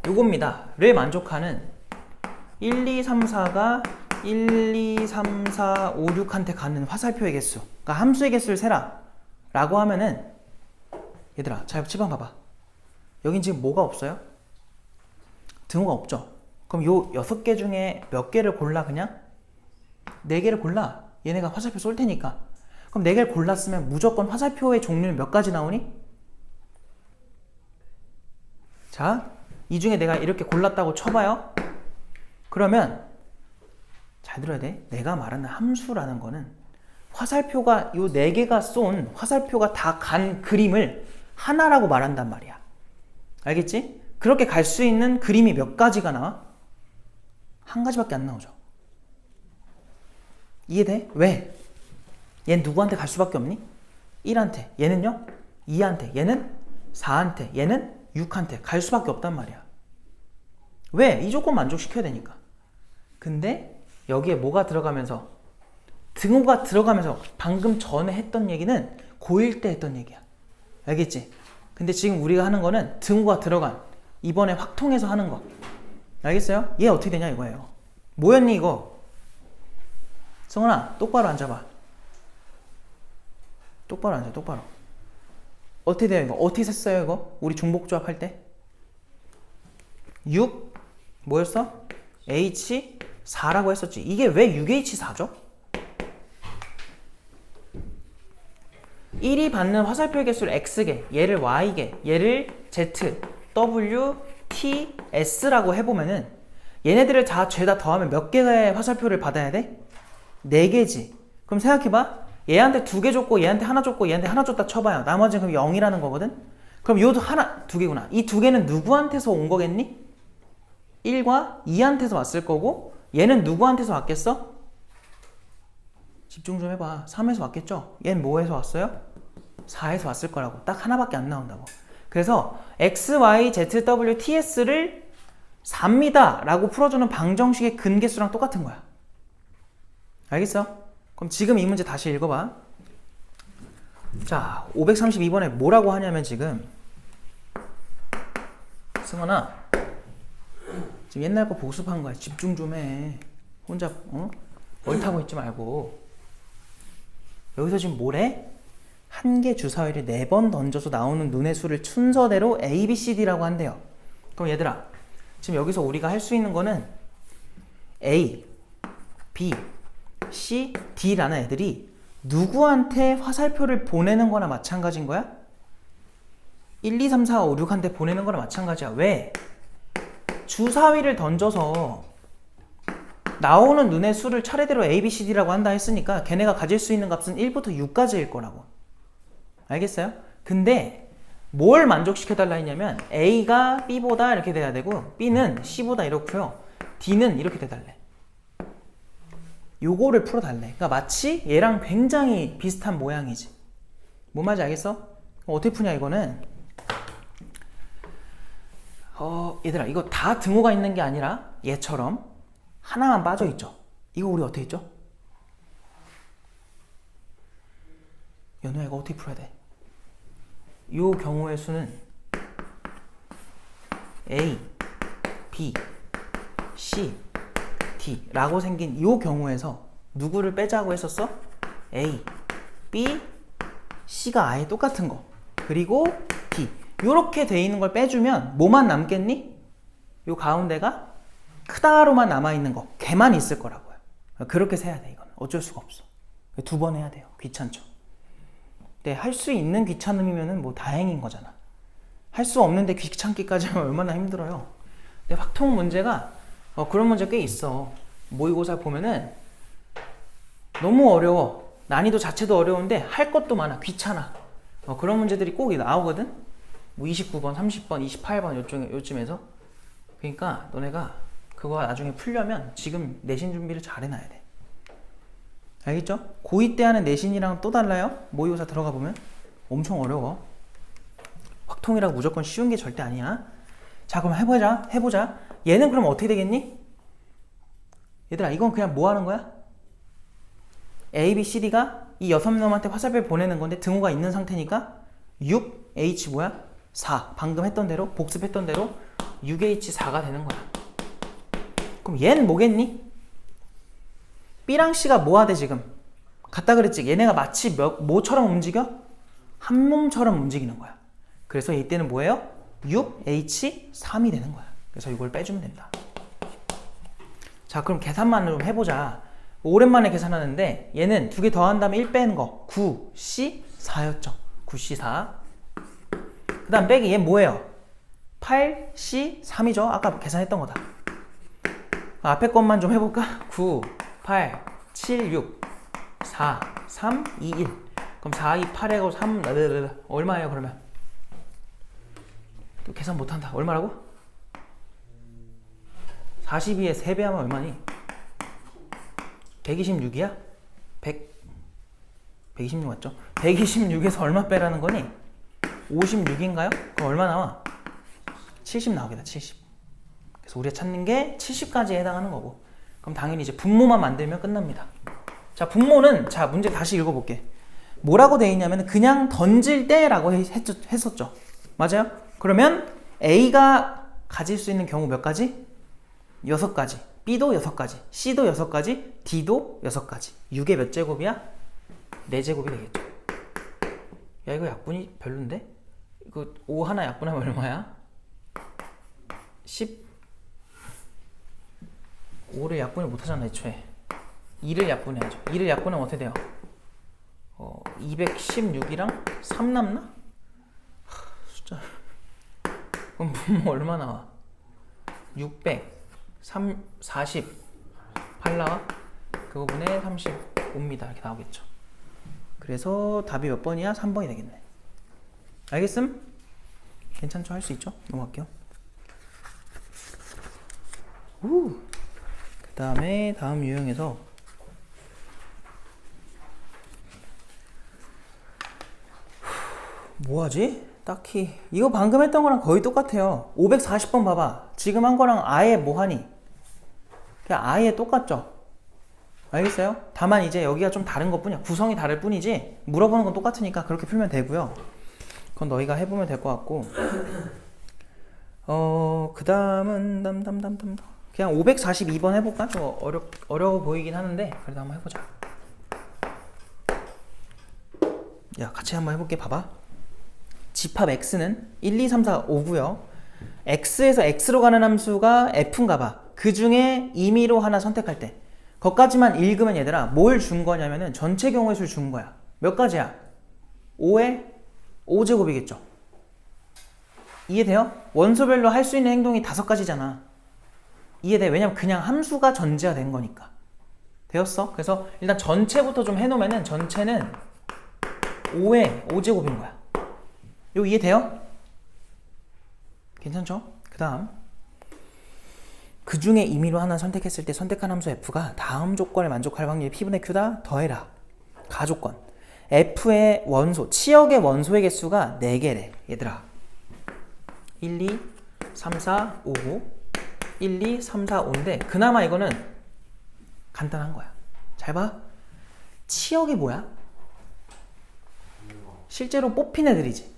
요겁니다. 를 만족하는 1, 2, 3, 4가 1, 2, 3, 4, 5, 6한테 가는 화살표의 개수, 그러니까 함수의 개수를 세라 라고 하면은, 얘들아 잘 칠판 봐봐. 여긴 지금 뭐가 없어요? 등호가 없죠? 그럼 요 6개 중에 몇 개를 골라? 그냥 4개를 골라. 얘네가 화살표 쏠 테니까. 그럼 4개를 골랐으면 무조건 화살표의 종류는 몇 가지 나오니? 자, 이 중에 내가 이렇게 골랐다고 쳐봐요. 그러면 잘 들어야 돼. 내가 말하는 함수라는 거는 화살표가 요 4개가 쏜 화살표가 다 간 그림을 하나라고 말한단 말이야. 알겠지? 그렇게 갈 수 있는 그림이 몇 가지가 나와? 한 가지밖에 안 나오죠. 이해돼? 왜? 얘는 누구한테 갈 수밖에 없니? 1한테. 얘는요? 2한테. 얘는 4한테. 얘는 6한테 갈 수밖에 없단 말이야. 왜? 이 조건 만족시켜야 되니까. 근데 여기에 뭐가 들어가면서, 등호가 들어가면서 방금 전에 했던 얘기는 고1 때 했던 얘기야. 알겠지? 근데 지금 우리가 하는 거는 등호가 들어간, 이번에 확통해서 하는 거. 알겠어요? 얘 어떻게 되냐 이거예요. 뭐였니 이거? 성훈아 똑바로 앉아봐. 똑바로 앉아. 똑바로. 어떻게 돼요 이거? 어떻게 셌어요 이거? 우리 중복조합 할 때 6 뭐였어? H4라고 했었지. 이게 왜 6H4죠? 1이 받는 화살표의 개수를 X개, 얘를 Y개, 얘를 Z, W, T, S라고 해보면은 얘네들을 다 죄다 더하면 몇 개의 화살표를 받아야 돼? 4개지. 그럼 생각해봐. 얘한테 2개 줬고 얘한테 하나 줬고 얘한테 하나 줬다 쳐봐요. 나머지는 그럼 0이라는 거거든? 그럼 요도 하나, 2개구나. 이 2개는 누구한테서 온 거겠니? 1과 2한테서 왔을 거고 얘는 누구한테서 왔겠어? 집중 좀 해봐. 3에서 왔겠죠? 얘는 뭐에서 왔어요? 4에서 왔을 거라고. 딱 하나밖에 안 나온다고. 그래서 X, Y, Z, W, T, S를 4입니다 라고 풀어주는 방정식의 근개수랑 똑같은 거야. 알겠어? 그럼 지금 이 문제 다시 읽어봐. 자, 532번에 뭐라고 하냐면 지금 승원아 지금 옛날 거 복습한 거야. 집중 좀 해. 혼자 얼타고 있지 말고. 여기서 지금 뭐래? 한 개 주사위를 4번 던져서 나오는 눈의 수를 순서대로 A, B, C, D라고 한대요. 그럼 얘들아 지금 여기서 우리가 할 수 있는 거는 A, B, C, D라는 애들이 누구한테 화살표를 보내는 거나 마찬가지인 거야? 1, 2, 3, 4, 5, 6한테 보내는 거나 마찬가지야. 왜? 주사위를 던져서 나오는 눈의 수를 차례대로 A, B, C, D라고 한다 했으니까 걔네가 가질 수 있는 값은 1부터 6까지일 거라고. 알겠어요? 근데 뭘 만족시켜달라 했냐면 A가 B보다 이렇게 돼야 되고 B는 C보다 이렇고요. D는 이렇게 돼달래. 요거를 풀어달래. 그러니까 마치 얘랑 굉장히 비슷한 모양이지. 뭔 말인지 알겠어? 어떻게 푸냐 이거는 얘들아 이거 다 등호가 있는 게 아니라 얘처럼 하나만 빠져있죠. 이거 우리 어떻게 했죠? 연우야 이거 어떻게 풀어야 돼? 요 경우의 수는 A, B, C, D 라고 생긴 요 경우에서 누구를 빼자고 했었어? A, B, C가 아예 똑같은 거 그리고 D 요렇게 돼 있는 걸 빼주면 뭐만 남겠니? 요 가운데가 크다로만 남아있는 거 걔만 있을 거라고요. 그렇게 세야 돼. 이건 어쩔 수가 없어. 2번 해야 돼요. 귀찮죠. 근데 할 수 있는 귀찮음이면은 뭐 다행인 거잖아. 할 수 없는데 귀찮기까지 하면 얼마나 힘들어요. 근데 확통 문제가 그런 문제 꽤 있어. 모의고사 보면은 너무 어려워. 난이도 자체도 어려운데 할 것도 많아. 귀찮아. 그런 문제들이 꼭 나오거든. 뭐 29번, 30번, 28번 요쯤에서. 그러니까 너네가 그거 나중에 풀려면 지금 내신 준비를 잘 해놔야 돼. 알겠죠? 고2 때 하는 내신이랑 또 달라요. 모의고사 들어가 보면 엄청 어려워. 확통이라고 무조건 쉬운 게 절대 아니야. 자 그럼 해보자. 얘는 그럼 어떻게 되겠니? 얘들아 이건 그냥 뭐 하는 거야? A, B, C, D가 이 6놈한테 화살표를 보내는 건데 등호가 있는 상태니까 6, H 뭐야? 4. 방금 했던 대로 복습했던 대로 6H4가 되는 거야. 그럼 얘는 뭐겠니? B랑 C가 뭐 하대 지금? 같다 그랬지? 얘네가 마치 뭐처럼 움직여? 한 몸처럼 움직이는 거야. 그래서 이때는 뭐예요? 6H3이 되는 거야. 그래서 이걸 빼주면 된다. 자 그럼 계산만 좀 해보자. 오랜만에 계산하는데 얘는 2개 더한 다음에 1 빼는 거 9C4였죠. 9C4 그 다음 빼기 얘 뭐예요? 8C3이죠. 아까 계산했던 거다. 앞에 것만 좀 해볼까? 9, 8, 7, 6, 4, 3, 2, 1 그럼 4, 2, 8하고 3 얼마예요 그러면? 또 계산 못한다. 얼마라고? 42에 3배 하면 얼마니? 126이야? 126 맞죠? 126에서 얼마 빼라는 거니? 56인가요? 그럼 얼마 나와? 70 나오겠다. 70. 그래서 우리가 찾는 게 70까지에 해당하는 거고, 그럼 당연히 이제 분모만 만들면 끝납니다. 자, 분모는, 자, 문제 다시 읽어볼게. 뭐라고 돼 있냐면 그냥 던질 때라고 했었죠. 맞아요? 그러면 A가 가질 수 있는 경우 몇 가지? 6가지. B도 6가지. C도 6가지. D도 6가지. 6의 몇 제곱이야? 4제곱이 되겠죠. 야, 이거 약분이 별론데? 이거 5 하나 약분하면 얼마야? 10. 5를 약분을 못하잖아, 애초에. 2를 약분해야죠. 2를 약분하면 어떻게 돼요? 216이랑 3 남나? 숫자. 그럼 분모 얼마 나와? 600, 40, 8 나와? 그거분에 35입니다. 이렇게 나오겠죠. 그래서 답이 몇 번이야? 3번이 되겠네. 알겠음? 괜찮죠? 할 수 있죠? 넘어갈게요. 그 다음에 다음 유형에서 뭐하지? 딱히 이거 방금 했던 거랑 거의 똑같아요. 540번 봐봐. 지금 한 거랑 아예 뭐하니? 그냥 아예 똑같죠? 알겠어요? 다만 이제 여기가 좀 다른 것 뿐이야. 구성이 다를 뿐이지 물어보는 건 똑같으니까 그렇게 풀면 되고요. 그건 너희가 해보면 될 것 같고, 그 다음은 그냥 542번 해볼까? 좀 어려워 보이긴 하는데 그래도 한번 해보자. 야, 같이 한번 해볼게. 봐봐. 집합 x는 1, 2, 3, 4, 5고요. x에서 x로 가는 함수가 f인가 봐. 그 중에 임의로 하나 선택할 때 거기까지만 읽으면 얘들아 뭘 준 거냐면은 전체 경우의 수를 준 거야. 몇 가지야? 5에 5제곱이겠죠. 이해돼요? 원소별로 할 수 있는 행동이 5가지잖아. 이해돼? 왜냐면 그냥 함수가 전제가 된 거니까. 되었어? 그래서 일단 전체부터 좀 해놓으면은 전체는 5에 5제곱인 거야. 이거 이해돼요? 괜찮죠? 그 다음 그 중에 임의로 하나 선택했을 때 선택한 함수 f가 다음 조건을 만족할 확률이 p분의 q다 더해라. 가조건 f의 원소, 치역의 원소의 개수가 4개래 얘들아. 1, 2, 3, 4, 5, 1, 2, 3, 4, 5인데 그나마 이거는 간단한 거야. 잘 봐. 치역이 뭐야? 실제로 뽑힌 애들이지.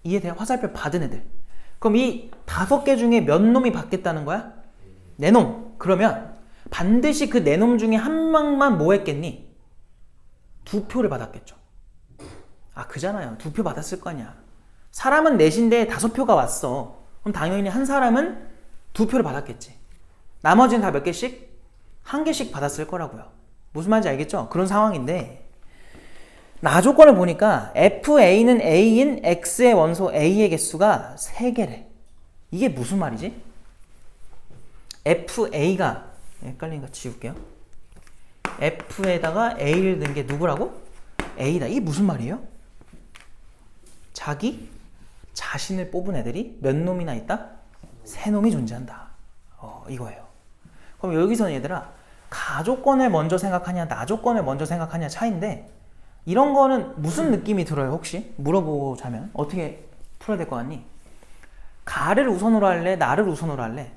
이해돼요? 화살표 받은 애들. 그럼 이 5개 중에 몇 놈이 받겠다는 거야? 4놈. 그러면 반드시 그 4놈 중에 한 명만 뭐 했겠니? 2표를 받았겠죠. 아, 그잖아요. 2표 받았을 거 아니야. 사람은 넷인데 5표가 왔어. 그럼 당연히 한 사람은 2표를 받았겠지. 나머지는 다 몇 개씩? 1개씩 받았을 거라고요. 무슨 말인지 알겠죠? 그런 상황인데 나 조건을 보니까 FA는 A인 X의 원소 A의 개수가 3개래. 이게 무슨 말이지? FA가 헷갈리니까 지울게요. F에다가 A를 넣은 게 누구라고? A다. 이게 무슨 말이에요? 자기 자신을 뽑은 애들이 몇 놈이나 있다? 3놈이 존재한다. 이거예요. 그럼 여기서는 얘들아 가조건을 먼저 생각하냐 나조건을 먼저 생각하냐 차이인데 이런 거는 무슨 느낌이 들어요? 혹시 물어보자면 어떻게 풀어야 될 것 같니? 가를 우선으로 할래? 나를 우선으로 할래?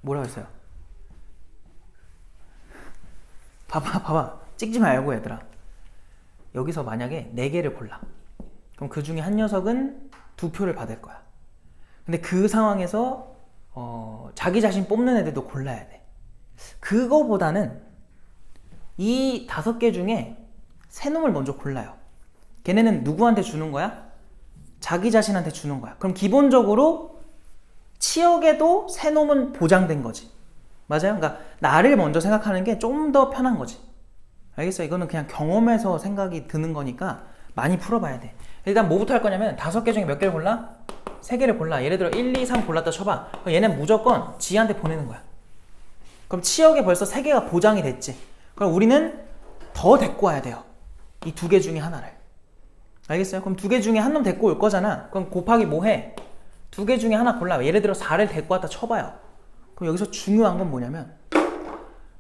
뭐라고 했어요? 봐봐. 찍지 말고 얘들아. 여기서 만약에 4개를 골라. 그럼 그 중에 한 녀석은 2표를 받을 거야. 근데 그 상황에서 자기 자신 뽑는 애들도 골라야 돼. 그거보다는 이 5개 중에 3놈을 먼저 골라요. 걔네는 누구한테 주는 거야? 자기 자신한테 주는 거야. 그럼 기본적으로 치역에도 3놈은 보장된 거지. 맞아요? 그러니까 나를 먼저 생각하는 게 좀 더 편한 거지. 알겠어? 이거는 그냥 경험에서 생각이 드는 거니까 많이 풀어봐야 돼. 일단 뭐부터 할 거냐면 5개 중에 몇 개를 골라? 3개를 골라. 예를 들어 1, 2, 3 골랐다 쳐봐. 그럼 얘는 무조건 지한테 보내는 거야. 그럼 치역에 벌써 3개가 보장이 됐지. 그럼 우리는 더 데리고 와야 돼요. 이 2개 중에 하나를. 알겠어요? 그럼 2개 중에 한 놈 데리고 올 거잖아. 그럼 곱하기 뭐 해? 두 개 중에 하나 골라. 예를 들어 4를 데리고 왔다 쳐봐요. 그럼 여기서 중요한 건 뭐냐면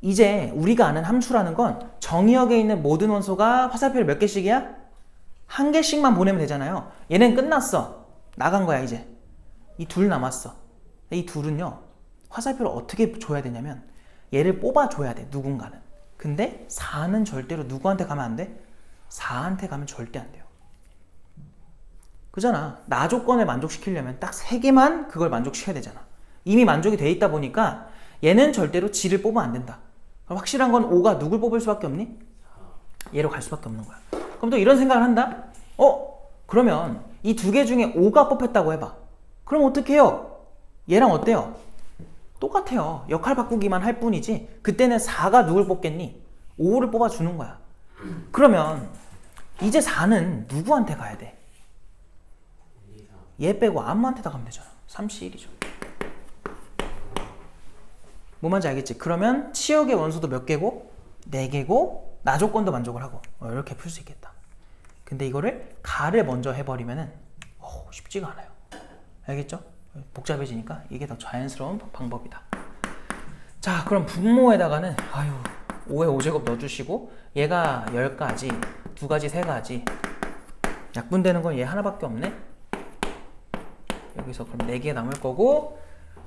이제 우리가 아는 함수라는 건 정의역에 있는 모든 원소가 화살표를 몇 개씩이야? 한 개씩만 보내면 되잖아요. 얘는 끝났어. 나간 거야 이제. 이 둘 남았어. 이 둘은요. 화살표를 어떻게 줘야 되냐면 얘를 뽑아줘야 돼. 누군가는. 근데 4는 절대로 누구한테 가면 안 돼? 4한테 가면 절대 안 돼요. 그잖아. 나 조건을 만족시키려면 딱 3개만 그걸 만족시켜야 되잖아. 이미 만족이 돼 있다 보니까 얘는 절대로 G를 뽑으면 안 된다. 확실한 건 O가 누굴 뽑을 수밖에 없니? 얘로 갈 수밖에 없는 거야. 그럼 또 이런 생각을 한다? 그러면 이 두 개 중에 O가 뽑혔다고 해봐. 그럼 어떻게 해요? 얘랑 어때요? 똑같아요. 역할 바꾸기만 할 뿐이지 그때는 4가 누굴 뽑겠니? 5를 뽑아주는 거야. 그러면 이제 4는 누구한테 가야 돼? 얘 빼고 아무한테나 가면 되잖아. 3C1이죠. 뭐 말인지 알겠지? 그러면 치역의 원소도 몇 개고? 4개고 나 조건도 만족을 하고 이렇게 풀 수 있겠다. 근데 이거를 가를 먼저 해버리면은 쉽지가 않아요. 알겠죠? 복잡해지니까 이게 더 자연스러운 방법이다. 자, 그럼 분모에다가는 5의 5제곱 넣어주시고 얘가 10가지, 2가지, 3가지 약분되는 건 얘 하나밖에 없네. 여기서 그럼 4개 남을 거고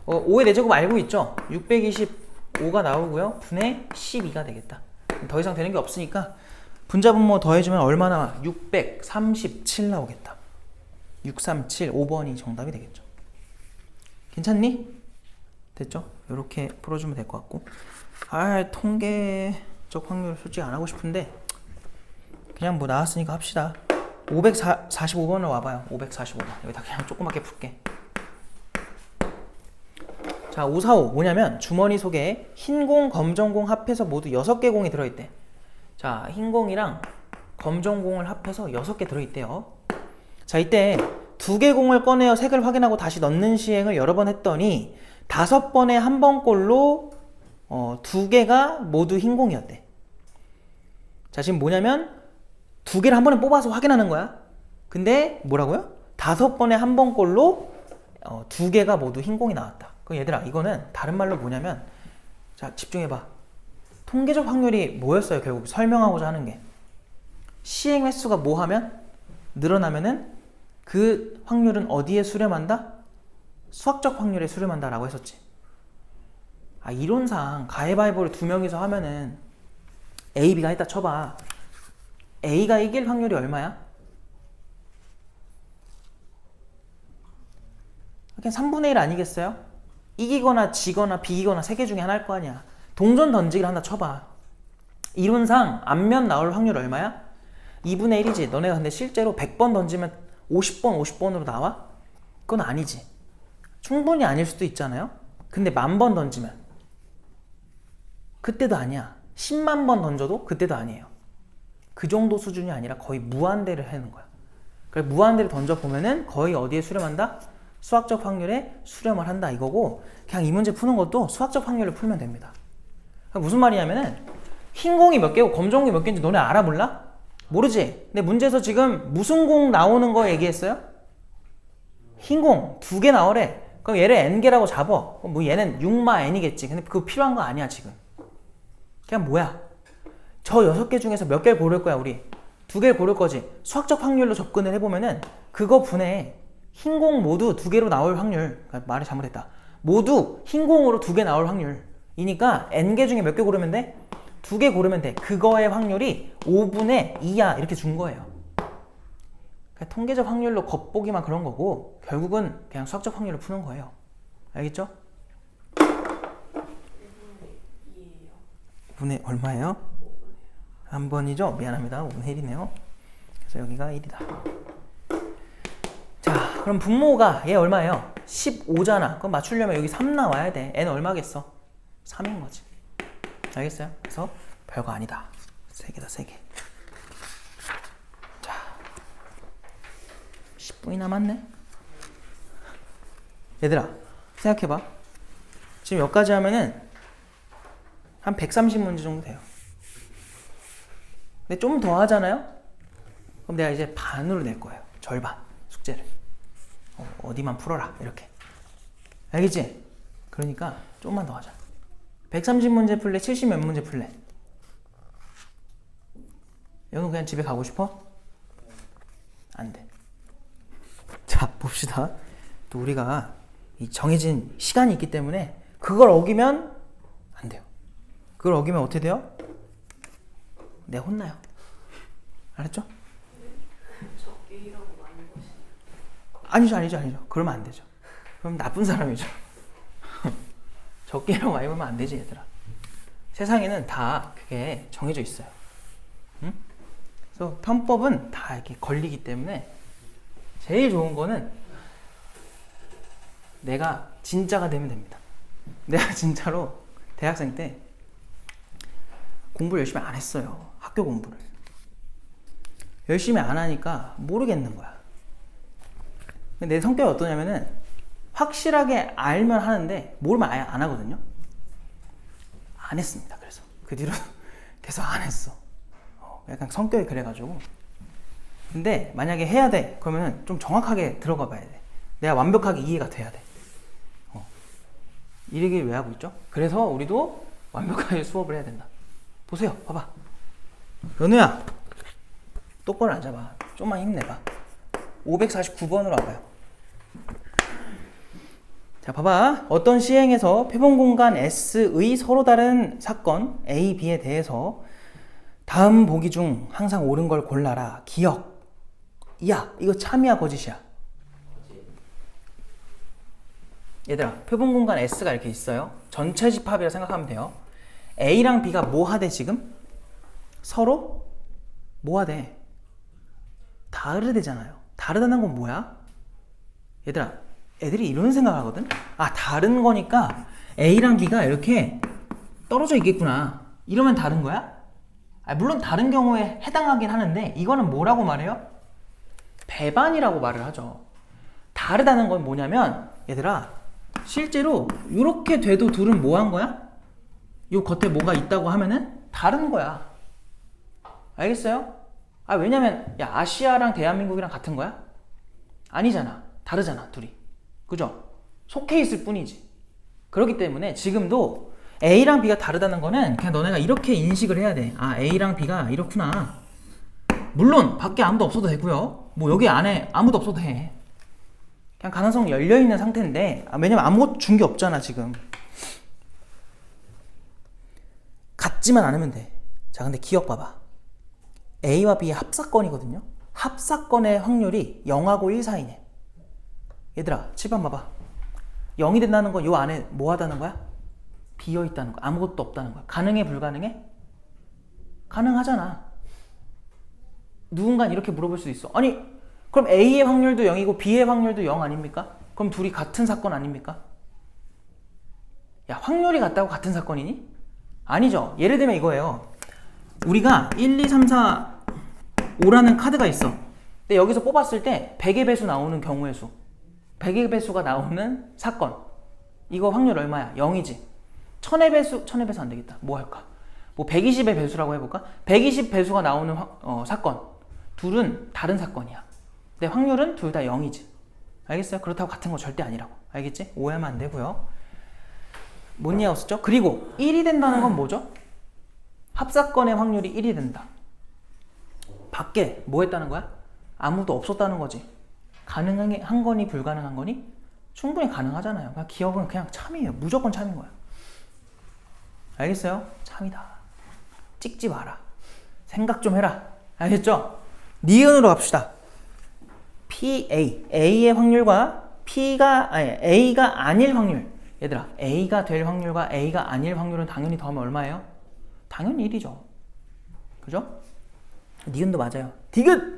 5의 4제곱 알고 있죠? 625가 나오고요. 분의 12가 되겠다. 더 이상 되는 게 없으니까 분자 분모 더해주면 얼마 나와? 637 나오겠다. 637, 5번이 정답이 되겠죠. 괜찮니? 됐죠? 이렇게 풀어주면 될 것 같고 통계적 확률 솔직히 안 하고 싶은데 그냥 뭐 나왔으니까 합시다. 545번을 와봐요. 545번 여기다 그냥 조그맣게 풀게. 자, 545 뭐냐면 주머니 속에 흰공, 검정공 합해서 모두 6개 공이 들어있대. 자, 흰공이랑 검정공을 합해서 6개 들어있대요. 자, 이때 2개 공을 꺼내어 색을 확인하고 다시 넣는 시행을 여러 번 했더니 5번에 한 번꼴로 2개가 모두 흰공이었대. 자, 지금 뭐냐면 2개를 한 번에 뽑아서 확인하는 거야. 근데 뭐라고요? 5번에 한 번꼴로 2개가 모두 흰공이 나왔다. 그럼 얘들아 이거는 다른 말로 뭐냐면 자, 집중해봐. 통계적 확률이 뭐였어요? 결국 설명하고자 하는 게 시행 횟수가 뭐 하면? 늘어나면은 그 확률은 어디에 수렴한다? 수학적 확률에 수렴한다 라고 했었지. 이론상 가위바위보를 2명이서 하면은 A, B가 했다 쳐봐. A가 이길 확률이 얼마야? 그냥 3분의 1 아니겠어요? 이기거나 지거나 비기거나 3개 중에 하나일 거 아니야. 동전 던지기를 한다 쳐봐. 이론상 앞면 나올 확률 얼마야? 2분의 1이지. 너네가 근데 실제로 100번 던지면 50번 50번으로 나와? 그건 아니지. 충분히 아닐 수도 있잖아요. 근데 10,000번 던지면 그때도 아니야. 10만 번 던져도 그때도 아니에요. 그 정도 수준이 아니라 거의 무한대를 하는 거야. 그래서 무한대를 던져보면은 거의 어디에 수렴한다? 수학적 확률에 수렴을 한다 이거고, 그냥 이 문제 푸는 것도 수학적 확률을 풀면 됩니다. 무슨 말이냐면은 흰 공이 몇 개고 검정공이 몇 개인지 너네 알아 몰라? 모르지? 근데 문제에서 지금 무슨 공 나오는 거 얘기했어요? 흰 공 2개 나오래. 그럼 얘를 n개라고 잡어. 그럼 뭐 얘는 6마 n이겠지. 근데 그거 필요한 거 아니야 지금. 그냥 뭐야? 저 6개 중에서 몇 개를 고를 거야 우리? 2개를 고를 거지. 수학적 확률로 접근을 해보면은 그거 분해 흰 공 모두 2개로 나올 확률, 그러니까 말이 잘못했다. 모두 흰 공으로 2개 나올 확률이니까 n개 중에 몇 개 고르면 돼? 2개 고르면 돼. 그거의 확률이 5분의 2야 이렇게 준 거예요. 그러니까 통계적 확률로 겉보기만 그런 거고 결국은 그냥 수학적 확률로 푸는 거예요. 알겠죠? 5분의 얼마예요? 한 번이죠? 미안합니다. 5분의 1이네요. 그래서 여기가 1이다. 자, 그럼 분모가 얘 얼마예요? 15잖아. 그럼 맞추려면 여기 3 나와야 돼. n 얼마겠어? 3인 거지. 알겠어요? 그래서 별거 아니다. 3개다, 3개. 자, 10분이 남았네. 얘들아, 생각해봐. 지금 여기까지 하면은 한 130문제 정도 돼요. 근데 좀 더 하잖아요? 그럼 내가 이제 반으로 낼 거예요. 절반, 숙제를. 어디만 풀어라 이렇게. 알겠지? 그러니까 좀만 더 하자. 130문제 풀래? 70 몇 문제 풀래? 여는 그냥 집에 가고 싶어? 안 돼. 자, 봅시다. 또 우리가 이 정해진 시간이 있기 때문에 그걸 어기면 안 돼요. 그걸 어기면 어떻게 돼요? 내가 혼나요. 알았죠? 아니죠. 그러면 안 되죠. 그럼 나쁜 사람이죠. 적게라고 많이 보면 안 되지, 얘들아. 세상에는 다 그게 정해져 있어요. 응? 그래서 편법은 다 이렇게 걸리기 때문에 제일 좋은 거는 내가 진짜가 되면 됩니다. 내가 진짜로 대학생 때 공부를 열심히 안 했어요. 학교 공부를. 열심히 안 하니까 모르겠는 거야. 내 성격이 어떠냐면은 확실하게 알면 하는데 모르면 아예 안 하거든요. 안 했습니다. 그래서 그 뒤로 계속 안 했어. 약간 성격이 그래가지고. 근데 만약에 해야 돼 그러면 좀 정확하게 들어가 봐야 돼. 내가 완벽하게 이해가 돼야 돼. 이 얘기를 왜 하고 있죠? 그래서 우리도 완벽하게 수업을 해야 된다. 보세요. 봐봐. 연우야 똑바로 앉아봐. 좀만 힘내봐. 549번으로 와봐요. 자, 봐봐. 어떤 시행에서 표본공간 S의 서로 다른 사건 A, B에 대해서 다음 보기 중 항상 옳은 걸 골라라. 기억. 야, 이거 참이야 거짓이야? 얘들아, 표본공간 S가 이렇게 있어요. 전체 집합이라 생각하면 돼요. A랑 B가 뭐 하대 지금? 서로 뭐 하대? 다르대잖아요. 다르다는 건 뭐야? 얘들아, 애들이 이런 생각을 하거든? 아, 다른 거니까 A랑 B가 이렇게 떨어져 있겠구나. 이러면 다른 거야? 아, 물론 다른 경우에 해당하긴 하는데 이거는 뭐라고 말해요? 배반이라고 말을 하죠. 다르다는 건 뭐냐면 얘들아, 실제로 이렇게 돼도 둘은 뭐 한 거야? 요 겉에 뭐가 있다고 하면은 다른 거야. 알겠어요? 아, 왜냐면 야, 아시아랑 대한민국이랑 같은 거야? 아니잖아. 다르잖아, 둘이. 그죠? 속해 있을 뿐이지. 그렇기 때문에 지금도 A랑 B가 다르다는 거는 그냥 너네가 이렇게 인식을 해야 돼. 아, A랑 B가 이렇구나. 물론 밖에 아무도 없어도 되고요. 뭐 여기 안에 아무도 없어도 돼. 그냥 가능성 열려있는 상태인데, 왜냐면 아무것도 준 게 없잖아 지금. 같지만 않으면 돼. 자, 근데 기억 봐봐. A와 B의 합사건이거든요. 합사건의 확률이 0하고 1 사이네. 얘들아, 칠판 봐봐. 0이 된다는 건 요 안에 뭐 하다는 거야? 비어있다는 거야. 아무것도 없다는 거야. 가능해, 불가능해? 가능하잖아. 누군가 이렇게 물어볼 수도 있어. 아니, 그럼 A의 확률도 0이고 B의 확률도 0 아닙니까? 그럼 둘이 같은 사건 아닙니까? 야, 확률이 같다고 같은 사건이니? 아니죠. 예를 들면 이거예요. 우리가 1, 2, 3, 4, 5라는 카드가 있어. 근데 여기서 뽑았을 때 100의 배수 나오는 경우의 수. 100의 배수가 나오는 사건. 이거 확률 얼마야? 0이지. 1000의 배수, 1000의 배수 안 되겠다. 뭐 할까? 뭐 120의 배수라고 해볼까? 120 배수가 나오는 사건. 둘은 다른 사건이야. 근데 확률은 둘 다 0이지. 알겠어요? 그렇다고 같은 거 절대 아니라고. 알겠지? 오해하면 안 되고요. 뭔 이해 없었죠? 그리고 1이 된다는 건 뭐죠? 합사건의 확률이 1이 된다. 밖에 뭐 했다는 거야? 아무도 없었다는 거지. 가능한 거니 불가능한 거니? 충분히 가능하잖아요. 그러니까 기억은 그냥 참이에요. 무조건 참인 거야. 알겠어요? 참이다. 찍지 마라. 생각 좀 해라. 알겠죠? 니은으로 갑시다. PA. A의 확률과 A가 아닐 확률. 얘들아, A가 될 확률과 A가 아닐 확률은 당연히 더하면 얼마예요? 당연히 1이죠. 그죠? 니은도 맞아요. 디귿!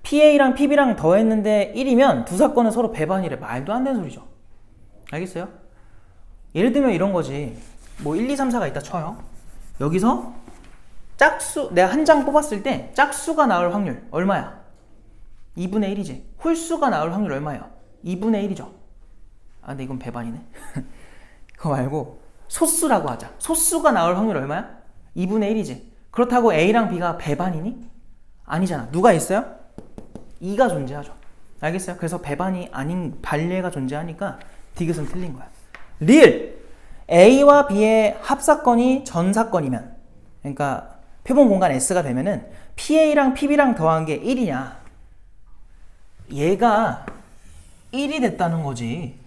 PA랑 PB랑 더했는데 1이면 두 사건은 서로 배반이래. 말도 안 되는 소리죠. 알겠어요? 예를 들면 이런 거지. 뭐 1, 2, 3, 4가 있다 쳐요. 여기서 짝수, 내가 한 장 뽑았을 때 짝수가 나올 확률 얼마야? 2분의 1이지. 홀수가 나올 확률 얼마예요? 2분의 1이죠. 아, 근데 이건 배반이네. 그거 말고 소수라고 하자. 소수가 나올 확률 얼마야? 2분의 1이지. 그렇다고 A랑 B가 배반이니? 아니잖아. 누가 있어요? 2가 존재하죠. 알겠어요? 그래서 배반이 아닌 반례가 존재하니까 디귿은 틀린 거야. 리을 A와 B의 합사건이 전사건이면, 그러니까 표본 공간 S가 되면은 PA랑 PB랑 더한 게 1이냐? 얘가 1이 됐다는 거지.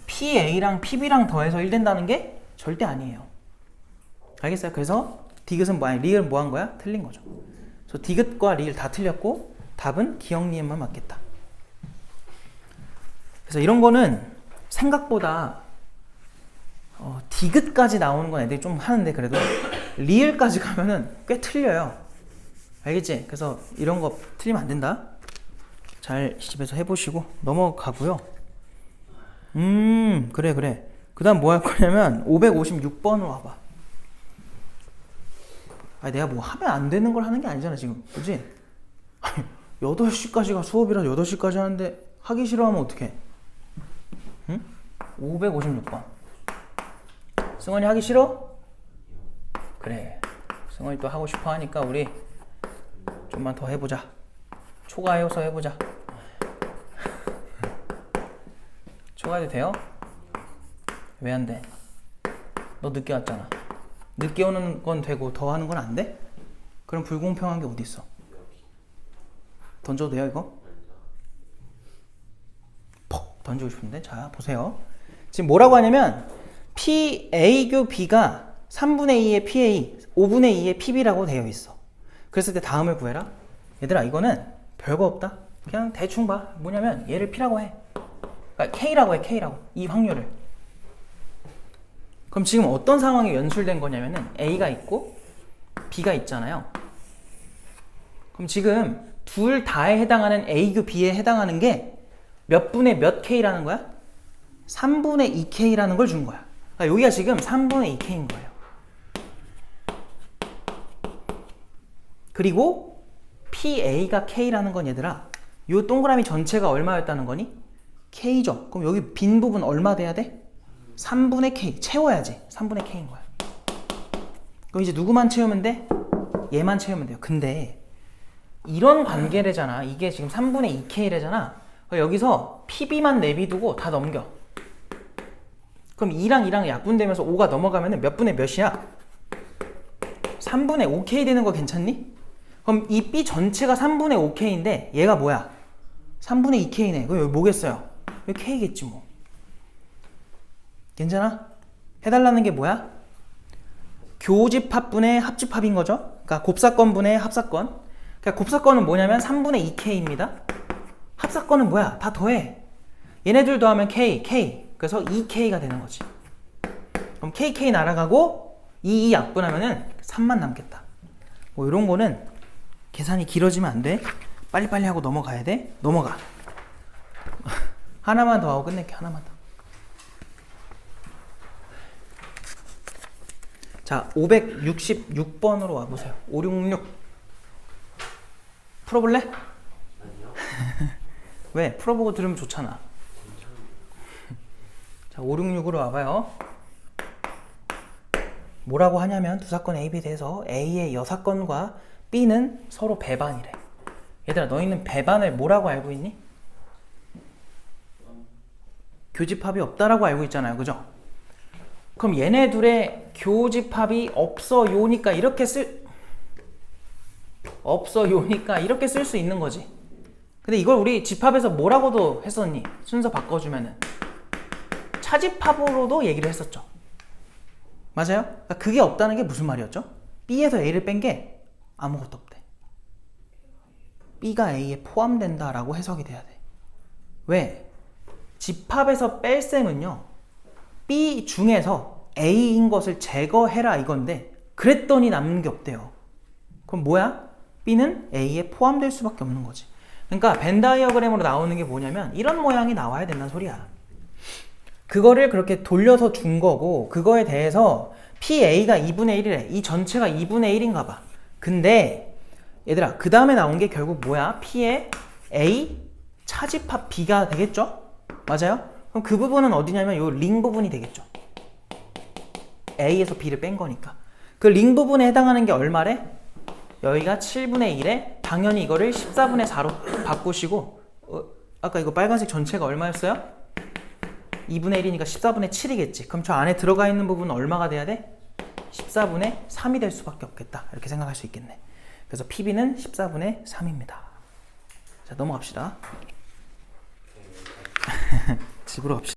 PA랑 PB랑 더해서 1 된다는 게 절대 아니에요. 알겠어요? 그래서 디귿은 리을은 뭐 한 거야? 틀린 거죠. 그래서 디귿과 리을 다 틀렸고 답은 기억 니은만 맞겠다. 그래서 이런 거는 생각보다 디귿까지 나오는 건 애들이 좀 하는데 그래도 리을까지 가면은 꽤 틀려요. 알겠지? 그래서 이런 거 틀리면 안 된다. 잘 집에서 해보시고 넘어가고요. 그래. 그 다음 뭐 할 거냐면 556번으로 와봐. 아니, 내가 뭐 하면 안 되는 걸 하는 게 아니잖아 지금. 그치? 8시까지가 수업이라 8시까지 하는데 하기 싫어하면 어떡해? 응? 556번. 승원이 하기 싫어? 그래. 승원이 또 하고 싶어 하니까 우리 좀만 더 해보자. 초과해서 해보자. 초과해도 돼요? 왜 안 돼? 너 늦게 왔잖아. 늦게 오는 건 되고 더 하는 건 안 돼? 그럼 불공평한 게 어디 있어? 던져도 돼요 이거? 퍽 던지고 싶은데. 자 보세요. 지금 뭐라고 하냐면 PA교 B가 3분의 2의 PA, 5분의 2의 PB라고 되어 있어. 그랬을 때 다음을 구해라. 얘들아 이거는 별거 없다. 그냥 대충 봐. 뭐냐면 얘를 P라고 해. 그러니까 K라고 해. K라고. 이 확률을. 그럼 지금 어떤 상황이 연출된 거냐면은 A가 있고 B가 있잖아요. 그럼 지금 둘 다에 해당하는 A교 B에 해당하는 게 몇 분의 몇 K라는 거야? 3분의 2K라는 걸 준 거야. 그러니까 여기가 지금 3분의 2K인 거예요. 그리고 PA가 K라는 건 얘들아, 이 동그라미 전체가 얼마였다는 거니? K죠. 그럼 여기 빈 부분 얼마 돼야 돼? 3분의 K. 채워야지. 3분의 K인 거야. 그럼 이제 누구만 채우면 돼? 얘만 채우면 돼요. 근데 이런 관계래잖아. 이게 지금 3분의 2K래잖아. 여기서 PB만 내비두고 다 넘겨. 그럼 2랑 약분되면서 5가 넘어가면 몇 분의 몇이야? 3분의 5K 되는 거 괜찮니? 그럼 이 B 전체가 3분의 5K인데 얘가 뭐야? 3분의 2K네. 그럼 여기 뭐겠어요? 여기 K겠지 뭐. 괜찮아? 해달라는 게 뭐야? 교집합분의 합집합인 거죠? 그러니까 곱사건분의 합사건. 그러니까 곱사건은 뭐냐면 3분의 2K입니다. 합사건은 뭐야? 다 더해. 얘네들 더하면 K. 그래서 2K가 되는 거지. 그럼 KK 날아가고 2 약분하면은 3만 남겠다. 뭐 이런 거는 계산이 길어지면 안 돼. 빨리빨리 하고 넘어가야 돼. 넘어가. 하나만 더 하고 끝낼게. 하나만 더. 자, 566번으로 와보세요. 566. 풀어볼래? 왜? 풀어보고 들으면 좋잖아. 자, 566으로 와봐요. 뭐라고 하냐면 두 사건 A, B 대해서 A의 여사건과 B는 서로 배반이래. 얘들아, 너희는 배반을 뭐라고 알고 있니? 교집합이 없다라고 알고 있잖아요. 그죠? 그럼 얘네 둘의 교집합이 없어요니까 이렇게 쓸 수 있는 거지. 근데 이걸 우리 집합에서 뭐라고도 했었니? 순서 바꿔주면은 차집합으로도 얘기를 했었죠. 맞아요? 그러니까 그게 없다는 게 무슨 말이었죠? B에서 A를 뺀 게 아무것도 없대. B가 A에 포함된다라고 해석이 돼야 돼. 왜? 집합에서 뺄 셈은요, B 중에서 A인 것을 제거해라 이건데 그랬더니 남는 게 없대요. 그럼 뭐야? B는 A에 포함될 수밖에 없는 거지. 그러니까 벤 다이어그램으로 나오는 게 뭐냐면 이런 모양이 나와야 된다는 소리야. 그거를 그렇게 돌려서 준 거고, 그거에 대해서 PA가 2분의 1이래. 이 전체가 2분의 1인가 봐. 근데 얘들아, 그 다음에 나온 게 결국 뭐야? P의 A 차집합 B가 되겠죠? 맞아요? 그럼 그 부분은 어디냐면 요 링 부분이 되겠죠. A에서 B를 뺀 거니까. 그 링 부분에 해당하는 게 얼마래? 여기가 7분의 1에 당연히 이거를 14분의 4로 바꾸시고 아까 이거 빨간색 전체가 얼마였어요? 2분의 1이니까 14분의 7이겠지. 그럼 저 안에 들어가 있는 부분은 얼마가 돼야 돼? 14분의 3이 될 수밖에 없겠다. 이렇게 생각할 수 있겠네. 그래서 PB는 14분의 3입니다. 자, 넘어갑시다. 집으로 갑시다.